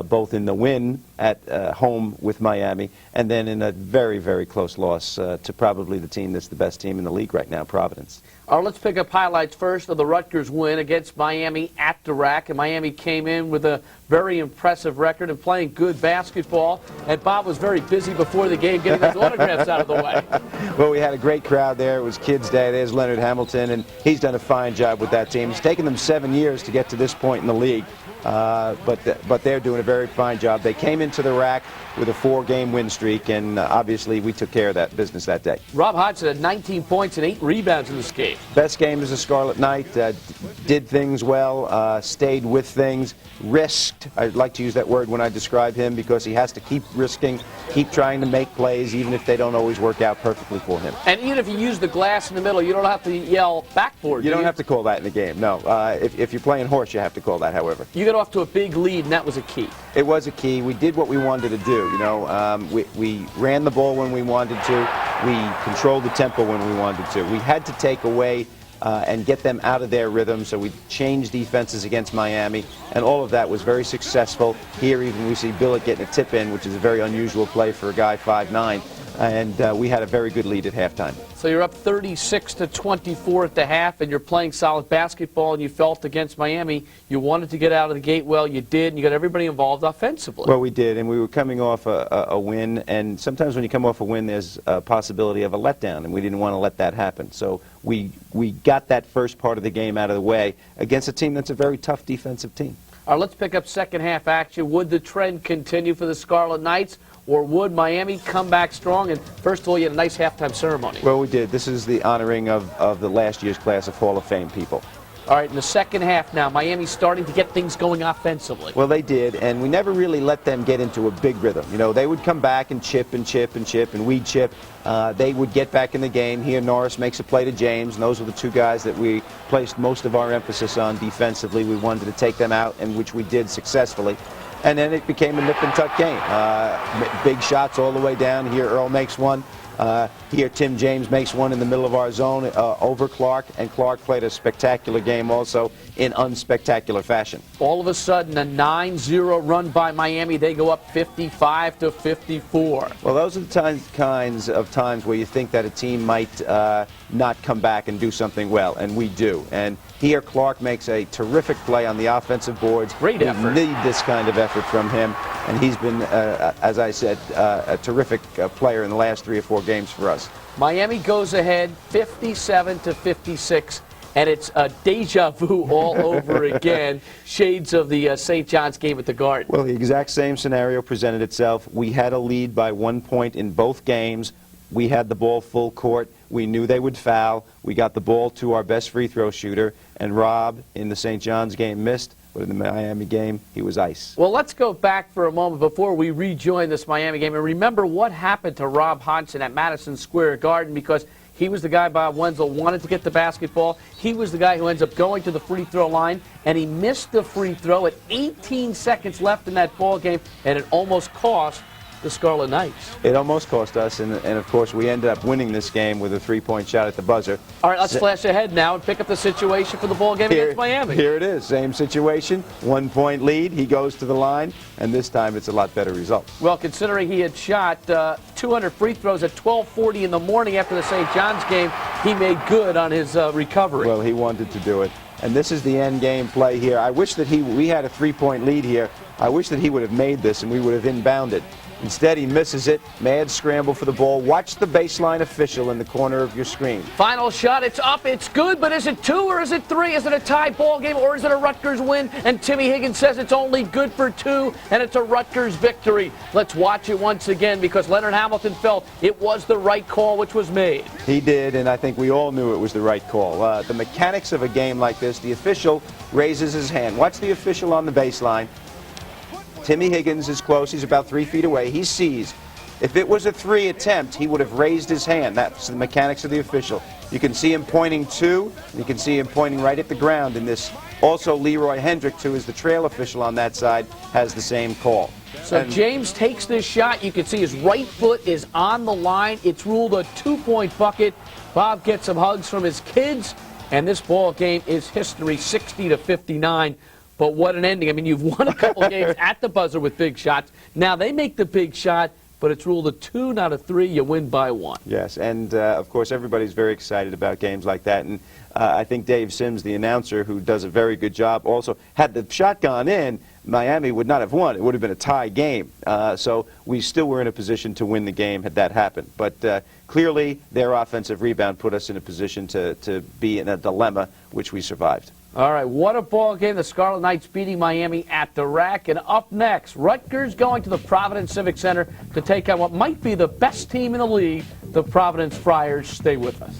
both in the win at home with Miami and then in a very, very close loss to probably the team that's the best team in the league right now, Providence. All right, let's pick up highlights first of the Rutgers win against Miami at the Rack. And Miami came in with a very impressive record and playing good basketball. And Bob was very busy before the game getting those autographs out of the way. Well, we had a great crowd there. It was Kids Day. There's Leonard Hamilton, and he's done a fine job with that team. It's taken them 7 years to get to this point in the league. But they're doing a very fine job. They came into the Rack with a 4-game win streak, and obviously we took care of that business that day. Rob Hodgson had 19 points and 8 rebounds in this game. Best game as a Scarlet Knight. Did things well, stayed with things, risked. I'd like to use that word when I describe him because he has to keep risking, keep trying to make plays, even if they don't always work out perfectly for him. And even if you use the glass in the middle, you don't have to yell backboard. You don't have to call that in the game, no. If you're playing horse, you have to call that, however. You got off to a big lead, and that was a key. It was a key. We did what we wanted to do. You know, we ran the ball when we wanted to. We controlled the tempo when we wanted to. We had to take away and get them out of their rhythm, so we changed defenses against Miami, and all of that was very successful. Here even we see Billet getting a tip in, which is a very unusual play for a guy 5'9", and we had a very good lead at halftime. So you're up 36-24 at the half, and you're playing solid basketball, and you felt against Miami you wanted to get out of the gate well. You did, and you got everybody involved offensively. Well, we did, and we were coming off a win, and sometimes when you come off a win, there's a possibility of a letdown, and we didn't want to let that happen. So we got that first part of the game out of the way against a team that's a very tough defensive team. All right, let's pick up second half action. Would the trend continue for the Scarlet Knights, or would Miami come back strong? And first of all, you had a nice halftime ceremony. Well, we did. This is the honoring of the last year's class of Hall of Fame people. All right, in the second half now, Miami's starting to get things going offensively. Well, they did, and we never really let them get into a big rhythm. You know, they would come back and chip and chip and chip, and we'd chip. They would get back in the game. Here, Norris makes a play to James, and those were the two guys that we placed most of our emphasis on defensively. We wanted to take them out, and which we did successfully. And then it became a nip-and-tuck game. Big shots all the way down. Here, Earl makes one. Here, Tim James makes one in the middle of our zone over Clark, and Clark played a spectacular game also in unspectacular fashion. All of a sudden, a 9-0 run by Miami. They go up 55-54. Well, those are the kinds of times where you think that a team might not come back and do something well, and we do. And here, Clark makes a terrific play on the offensive boards. Great effort. We need this kind of effort from him, and he's been, as I said, a terrific player in the last 3 or 4 games for us. Miami goes ahead 57-56, and it's a deja vu all over again. Shades of the St. John's game at the Garden. Well, the exact same scenario presented itself. We had a lead by 1 point in both games. We had the ball full court. We knew they would foul. We got the ball to our best free throw shooter, and Rob in the St. John's game missed. But in the Miami game, he was ice. Well, let's go back for a moment before we rejoin this Miami game and remember what happened to Rob Hodgson at Madison Square Garden, because he was the guy Bob Wenzel wanted to get the basketball. He was the guy who ends up going to the free throw line, and he missed the free throw at 18 seconds left in that ball game, and it almost cost the Scarlet Knights. It almost cost us, and of course we ended up winning this game with a 3-point shot at the buzzer. All right, let's flash ahead now and pick up the situation for the ball game against Miami. Here it is, same situation, 1-point lead. He goes to the line, and this time it's a lot better result. Well, considering he had shot 200 free throws at 12:40 in the morning after the St. John's game, he made good on his recovery. Well, he wanted to do it. And this is the end game play here. I wish that we had a 3-point lead here. I wish that he would have made this and we would have inbounded. Instead, he misses it. Mad scramble for the ball. Watch the baseline official in the corner of your screen. Final shot. It's up. It's good. But is it 2 or is it 3? Is it a tie ball game or is it a Rutgers win? And Timmy Higgins says it's only good for 2, and it's a Rutgers victory. Let's watch it once again, because Leonard Hamilton felt it was the right call which was made. He did, and I think we all knew it was the right call. The mechanics of a game like this, the official raises his hand. Watch the official on the baseline. Timmy Higgins is close. He's about 3 feet away. He sees. If it was a 3 attempt, he would have raised his hand. That's the mechanics of the official. You can see him pointing 2. You can see him pointing right at the ground in this. Also, Leroy Hendricks, who is the trail official on that side, has the same call. So James takes this shot. You can see his right foot is on the line. It's ruled a 2-point bucket. Bob gets some hugs from his kids, and this ball game is history, 60-59. But what an ending. I mean, you've won a couple games at the buzzer with big shots. Now they make the big shot, but it's ruled a 2, not a 3. You win by 1. Yes, and of course everybody's very excited about games like that. And I think Dave Sims, the announcer, who does a very good job, also had the shot gone in, Miami would not have won. It would have been a tie game. So we still were in a position to win the game had that happened. But clearly their offensive rebound put us in a position to be in a dilemma, which we survived. All right, what a ball game. The Scarlet Knights beating Miami at the rack. And up next, Rutgers going to the Providence Civic Center to take on what might be the best team in the league, the Providence Friars. Stay with us.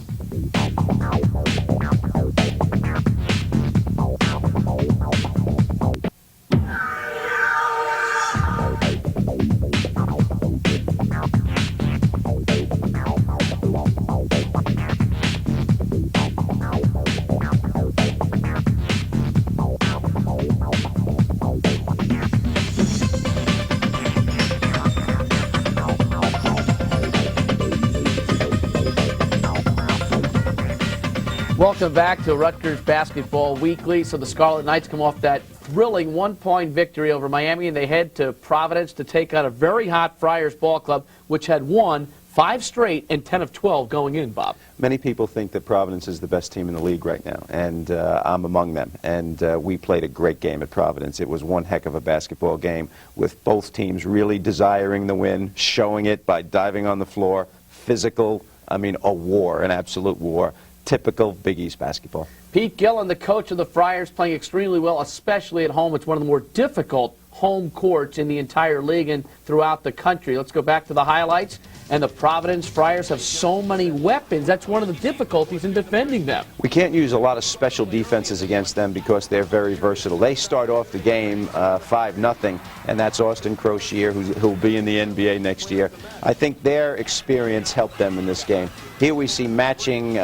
Welcome back to Rutgers Basketball Weekly. So the Scarlet Knights come off that thrilling 1-point victory over Miami, and they head to Providence to take on a very hot Friars ball club, which had won 5 straight and 10 of 12 going in, Bob. Many people think that Providence is the best team in the league right now, and I'm among them. And we played a great game at Providence. It was one heck of a basketball game with both teams really desiring the win, showing it by diving on the floor, physical, I mean, a war, an absolute war. Typical Big East basketball. Pete Gillen, the coach of the Friars, playing extremely well, especially at home. It's one of the more difficult home courts in the entire league and throughout the country. Let's go back to the highlights. And the Providence Friars have so many weapons. That's one of the difficulties in defending them. We can't use a lot of special defenses against them because they're very versatile. They start off the game 5-0, and that's Austin Crocier, who'll be in the NBA next year. I think their experience helped them in this game. Here we see matching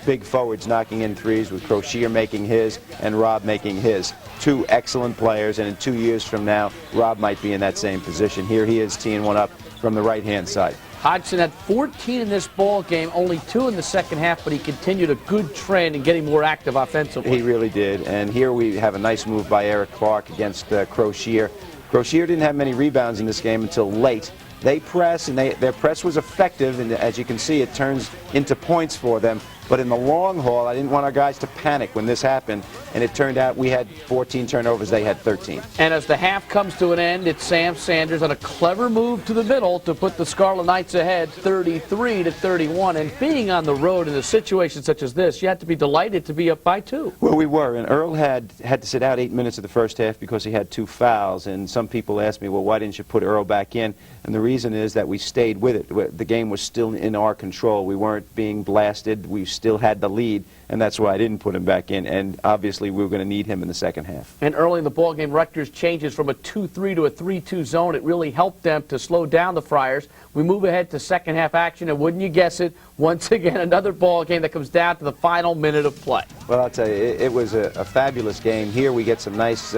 big forwards knocking in threes, with Crocier making his and Rob making his. Two excellent players, and in 2 years from now, Rob might be in that same position. Here he is teeing one up from the right-hand side. Hodgson had 14 in this ball game, only 2 in the second half, but he continued a good trend in getting more active offensively. He really did. And here we have a nice move by Eric Clark against Crocier. Crocier didn't have many rebounds in this game until late. They press, and their press was effective, and as you can see, it turns into points for them. But in the long haul, I didn't want our guys to panic when this happened, and it turned out we had 14 turnovers, they had 13. And as the half comes to an end, it's Sam Sanders on a clever move to the middle to put the Scarlet Knights ahead 33-31. And being on the road in a situation such as this, you have to be delighted to be up by 2. Well, we were, and Earl had to sit out 8 minutes of the first half because he had 2 fouls, and some people asked me, well, why didn't you put Earl back in? And the reason is that we stayed with it. The game was still in our control. We weren't being blasted. We still had the lead, and that's why I didn't put him back in. And obviously, we were going to need him in the second half. And early in the ball game, Rutgers changes from a 2-3 to a 3-2 zone. It really helped them to slow down the Friars. We move ahead to second half action, and wouldn't you guess it, once again, another ball game that comes down to the final minute of play. Well, I'll tell you, it was a fabulous game. Here we get some nice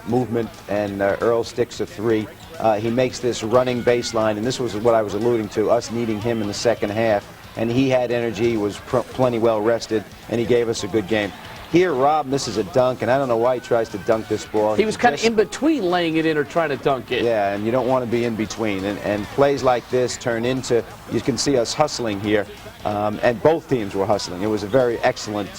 movement, and Earl sticks a 3. He makes this running baseline, and this was what I was alluding to, us needing him in the second half. And he had energy, was plenty well rested, and he gave us a good game. Here, Rob misses a dunk, and I don't know why he tries to dunk this ball. He was kind of in between laying it in or trying to dunk it. Yeah, and you don't want to be in between. And plays like this turn into, you can see us hustling here, and both teams were hustling. It was a very excellent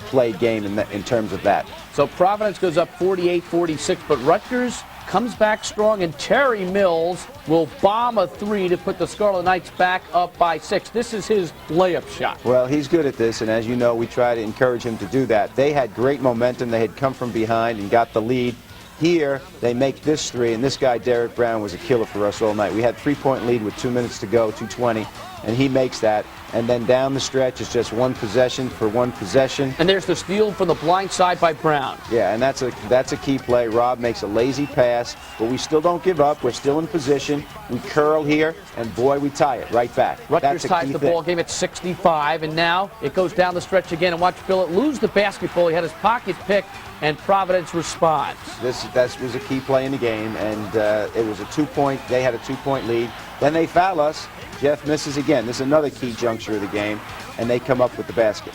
played game in terms of that. So Providence goes up 48-46, but Rutgers comes back strong, and Terry Mills will bomb a 3 to put the Scarlet Knights back up by 6. This is his layup shot. Well, he's good at this, and as you know, we try to encourage him to do that. They had great momentum. They had come from behind and got the lead. Here, they make this 3, and this guy, Derek Brown, was a killer for us all night. We had 3-point lead with 2 minutes to go, 2:20, and he makes that. And then down the stretch, it's just one possession for one possession. And there's the steal from the blind side by Brown. Yeah, and that's a key play. Rob makes a lazy pass, but we still don't give up. We're still in position. We curl here, and boy, we tie it right back. Rutgers ties the ball game at 65, and now it goes down the stretch again. And watch Billet lose the basketball. He had his pocket picked, and Providence responds. That was a key play in the game, and it was a 2-point. They had a 2-point lead. Then they foul us. Geoff misses again. This is another key juncture of the game, and they come up with the basket.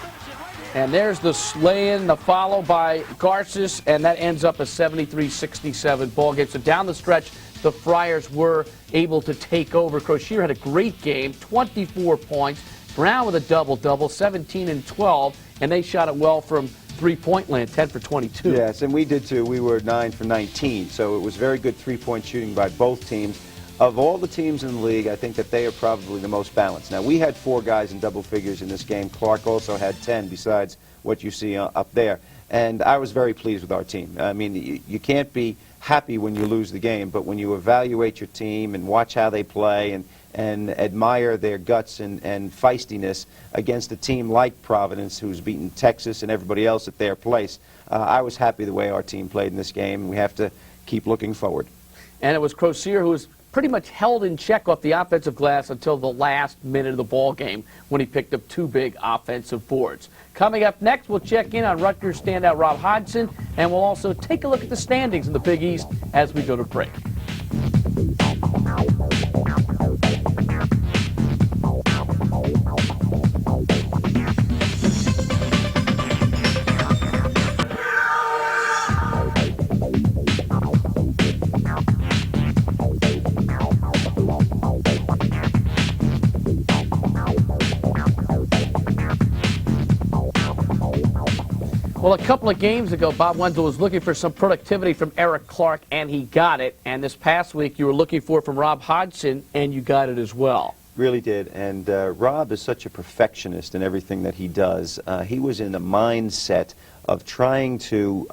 And there's the lay-in, the follow by Garces, and that ends up a 73-67 ball game. So down the stretch, the Friars were able to take over. Crocier had a great game, 24 points. Brown with a double-double, 17 and 12, and they shot it well from three-point land, 10 for 22. Yes, and we did too. We were 9 for 19, so it was very good three-point shooting by both teams. Of all the teams in the league, I think that they are probably the most balanced. Now, we had 4 guys in double figures in this game. Clark also had 10 besides what you see up there. And I was very pleased with our team. I mean, you can't be happy when you lose the game, but when you evaluate your team and watch how they play and admire their guts and feistiness against a team like Providence, who's beaten Texas and everybody else at their place, I was happy the way our team played in this game, and we have to keep looking forward. And it was Crocier who was pretty much held in check off the offensive glass until the last minute of the ball game when he picked up 2 big offensive boards. Coming up next, we'll check in on Rutgers standout Rob Hodgson, and we'll also take a look at the standings in the Big East as we go to break. Well, a couple of games ago, Bob Wenzel was looking for some productivity from Eric Clark, and he got it. And this past week, you were looking for it from Rob Hodgson, and you got it as well. Really did. And Rob is such a perfectionist in everything that he does. He was in the mindset of trying to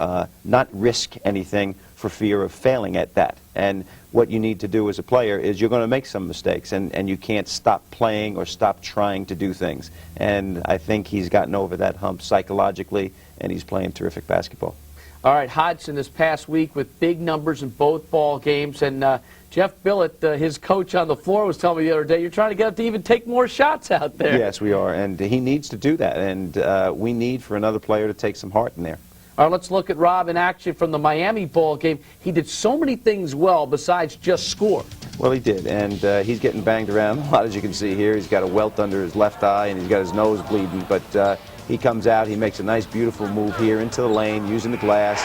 not risk anything for fear of failing at that. And what you need to do as a player is you're going to make some mistakes, and you can't stop playing or stop trying to do things. And I think he's gotten over that hump psychologically, and he's playing terrific basketball. All right, Hodgson this past week with big numbers in both ball games, and Geoff Billet, his coach on the floor, was telling me the other day, you're trying to get him to even take more shots out there. Yes, we are, and he needs to do that, and we need for another player to take some heart in there. All right, let's look at Rob in action from the Miami ball game. He did so many things well besides just score. Well, he did, and he's getting banged around a lot, as you can see here. He's got a welt under his left eye, and he's got his nose bleeding, but he comes out, he makes a nice, beautiful move here into the lane using the glass.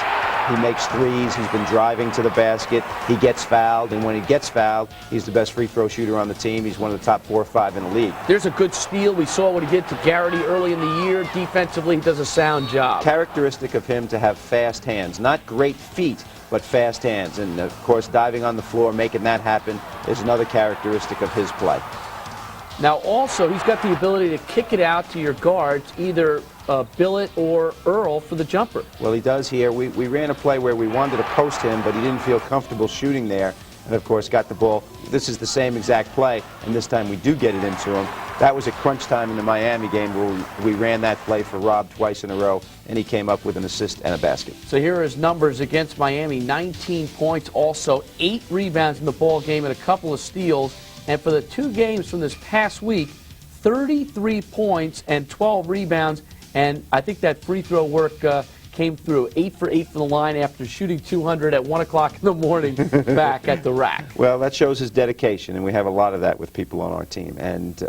He makes threes. He's been driving to the basket. He gets fouled, and when he gets fouled, he's the best free throw shooter on the team. He's one of the top 4 or 5 in the league. There's a good steal. We saw what he did to Garrity early in the year. Defensively, he does a sound job. Characteristic of him to have fast hands. Not great feet, but fast hands. And, of course, diving on the floor, making that happen is another characteristic of his play. Now, also, he's got the ability to kick it out to your guards, either Billet or Earl for the jumper. Well, he does here. We ran a play where we wanted to post him, but he didn't feel comfortable shooting there, and, of course, got the ball. This is the same exact play, and this time we do get it into him. That was at crunch time in the Miami game where we ran that play for Rob twice in a row, and he came up with an assist and a basket. So here are his numbers against Miami. 19 points, also 8 rebounds in the ball game and a couple of steals. And for the 2 games from this past week, 33 points and 12 rebounds. And I think that free throw work came through. 8 for 8 from the line after shooting 200 at 1 o'clock in the morning back at the rack. Well, that shows his dedication, and we have a lot of that with people on our team. And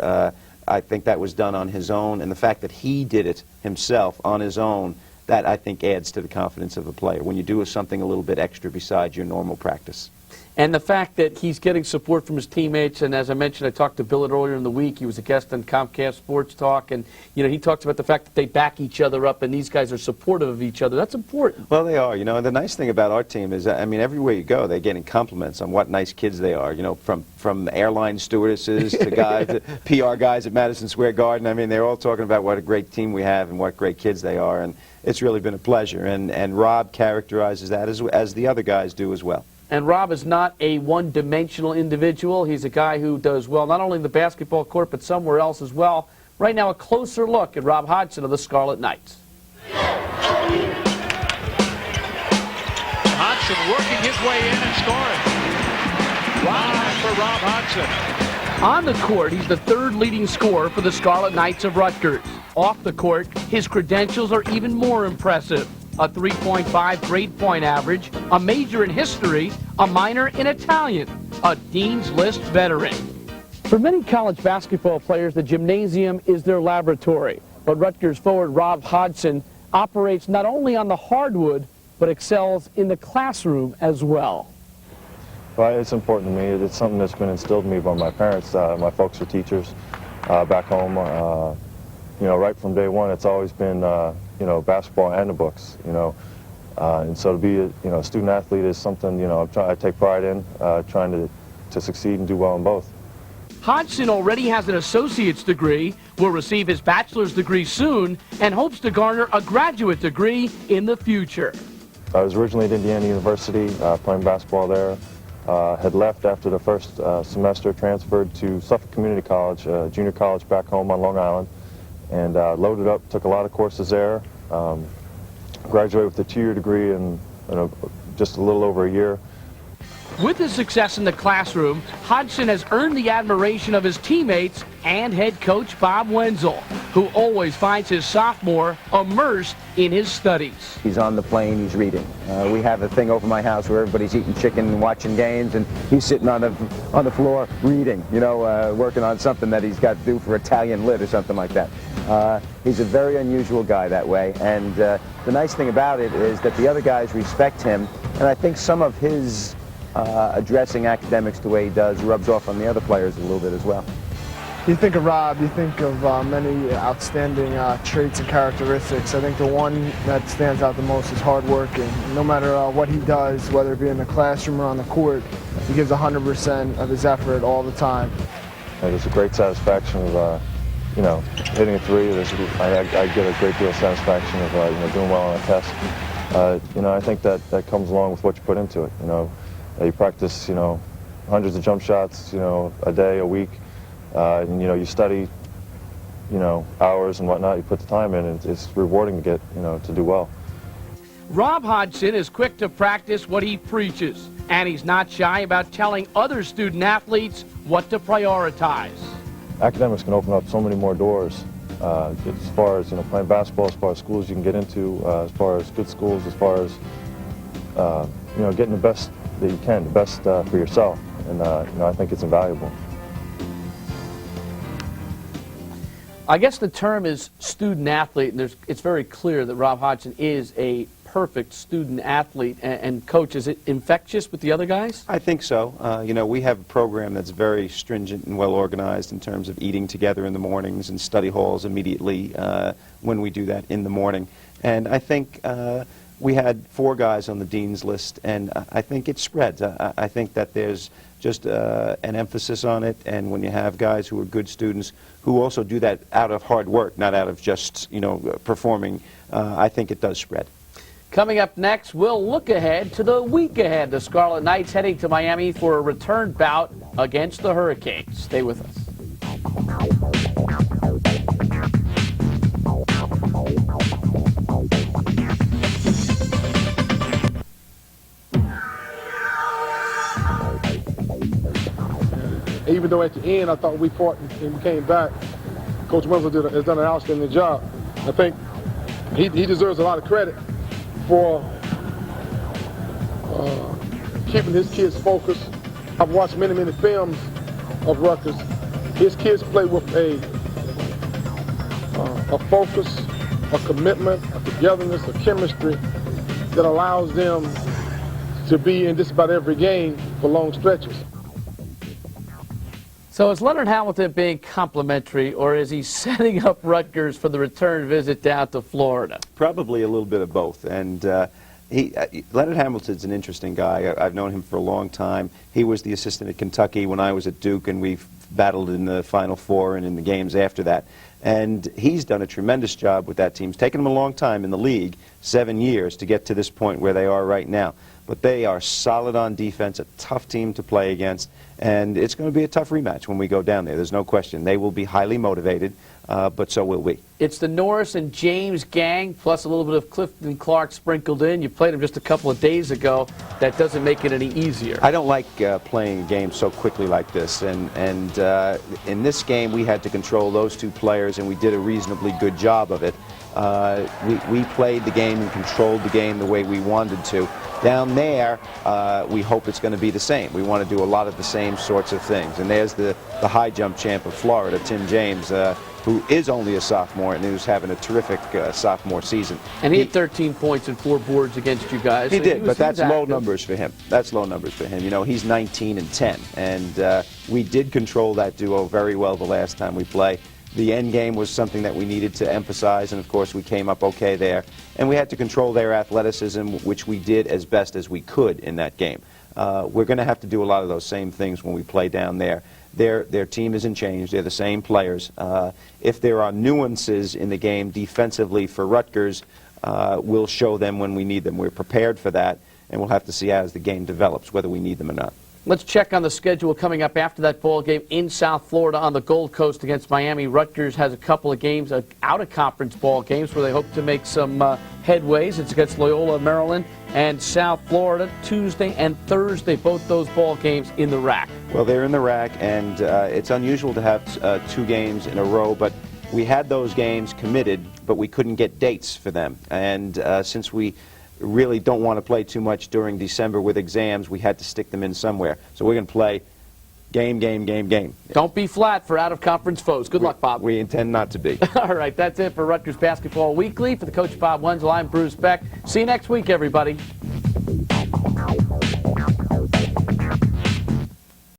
I think that was done on his own. And the fact that he did it himself on his own, that I think adds to the confidence of a player when you do something a little bit extra besides your normal practice. And the fact that he's getting support from his teammates, and as I mentioned, I talked to Billet earlier in the week. He was a guest on Comcast SportsTalk, and he talks about the fact that they back each other up, and these guys are supportive of each other. That's important. Well, they are. And the nice thing about our team is, I mean, everywhere you go, they're getting compliments on what nice kids they are. From airline stewardesses to guys, to PR guys at Madison Square Garden. I mean, they're all talking about what a great team we have and what great kids they are, and it's really been a pleasure. And Rob characterizes that as the other guys do as well. And Rob is not a one-dimensional individual. He's a guy who does well not only in the basketball court but somewhere else as well. Right now, a closer look at Rob Hodgson of the Scarlet Knights. Hodgson working his way in and scoring. Wow for Rob Hodgson. On the court, he's the 3rd leading scorer for the Scarlet Knights of Rutgers. Off the court, his credentials are even more impressive. A 3.5 grade point average, a major in history, a minor in Italian, a Dean's List veteran. For many college basketball players, the gymnasium is their laboratory. But Rutgers forward Rob Hodgson operates not only on the hardwood, but excels in the classroom as well. Well, it's important to me. It's something that's been instilled in me by my parents. My folks are teachers back home. Right from day one, it's always been basketball and the books, and so to be a student athlete is something, I take pride in, trying to succeed and do well in both. Hodgson already has an associate's degree, will receive his bachelor's degree soon, and hopes to garner a graduate degree in the future. I was originally at Indiana University, playing basketball there, had left after the first semester, transferred to Suffolk Community College, junior college back home on Long Island, and loaded up, took a lot of courses there, graduated with a 2-year degree in just a little over a year. With his success in the classroom, Hodgson has earned the admiration of his teammates and head coach Bob Wenzel, who always finds his sophomore immersed in his studies. He's on the plane, he's reading. We have a thing over my house where everybody's eating chicken and watching games, and he's sitting on the floor reading, working on something that he's got to do for Italian lit or something like that. He's a very unusual guy that way, and the nice thing about it is that the other guys respect him, and I think some of his addressing academics the way he does rubs off on the other players a little bit as well. You think of Rob, you think of many outstanding traits and characteristics. I think the one that stands out the most is hard working. No matter what he does, whether it be in the classroom or on the court, he gives 100% of his effort all the time. It's a great satisfaction of you know, hitting a three, I get a great deal of satisfaction of you know, doing well on a test. You know, I think that comes along with what you put into it. You know, you practice, you know, hundreds of jump shots, you know, a day, a week, and you know, you study, you know, hours and whatnot. You put the time in, and it's rewarding to get, you know, to do well. Rob Hodgson is quick to practice what he preaches, and he's not shy about telling other student athletes what to prioritize. Academics can open up so many more doors as far as, you know, playing basketball, as far as schools you can get into, as far as good schools, as far as, you know, getting the best that you can, the best for yourself. And, you know, I think it's invaluable. I guess the term is student athlete, and it's very clear that Rob Hodgson is a perfect student athlete. And Coach, is it infectious with the other guys? I think so. You know, we have a program that's very stringent and well organized in terms of eating together in the mornings and study halls immediately when we do that in the morning. And I think we had 4 guys on the dean's list, and I think it spreads. I think that there's just an emphasis on it, and when you have guys who are good students who also do that out of hard work, not out of just, you know, performing, I think it does spread. Coming up next, we'll look ahead to the week ahead. The Scarlet Knights heading to Miami for a return bout against the Hurricanes. Stay with us. Even though at the end I thought we fought and we came back, Coach Wenzel has done an outstanding job. I think he deserves a lot of credit for keeping his kids focused. I've watched many films of Rutgers. His kids play with a focus, a commitment, a togetherness, a chemistry that allows them to be in just about every game for long stretches. So is Leonard Hamilton being complimentary, or is he setting up Rutgers for the return visit down to Florida? Probably a little bit of both. And Leonard Hamilton's an interesting guy. I've known him for a long time. He was the assistant at Kentucky when I was at Duke, and we've battled in the Final Four and in the games after that. And he's done a tremendous job with that team. It's taken him a long time in the league, 7 years, to get to this point where they are right now. But they are solid on defense, a tough team to play against, and it's going to be a tough rematch when we go down there. There's no question. They will be highly motivated, but so will we. It's the Norris and James gang, plus a little bit of Clifton Clark sprinkled in. You played him just a couple of days ago. That doesn't make it any easier. I don't like playing a game so quickly like this, and in this game we had to control those 2 players, and we did a reasonably good job of it. We played the game and controlled the game the way we wanted to. Down there, we hope it's going to be the same. We want to do a lot of the same sorts of things. And there's the high jump champ of Florida, Tim James, who is only a sophomore and who's having a terrific sophomore season. And he had 13 points and 4 boards against you guys. He so did, but that's low numbers for him. That's low numbers for him. You know, he's 19 and 10, and we did control that duo very well the last time we played. The end game was something that we needed to emphasize, and of course we came up okay there. And we had to control their athleticism, which we did as best as we could in that game. We're going to have to do a lot of those same things when we play down there. Their team isn't changed. They're the same players. If there are nuances in the game defensively for Rutgers, we'll show them when we need them. We're prepared for that, and we'll have to see as the game develops whether we need them or not. Let's check on the schedule coming up after that ball game in South Florida on the Gold Coast against Miami. Rutgers has a couple of games, out-of-conference ball games, where they hope to make some headways. It's against Loyola, Maryland, and South Florida, Tuesday and Thursday, both those ball games in the RAC. Well, they're in the RAC, and it's unusual to have 2 games in a row, but we had those games committed, but we couldn't get dates for them. And since we really don't want to play too much during December with exams, we had to stick them in somewhere. So we're going to play game. Don't be flat for out-of-conference foes. Good luck, Bob. We intend not to be. All right, that's it for Rutgers Basketball Weekly. For the coach, Bob Wenzel, I'm Bruce Beck. See you next week, everybody.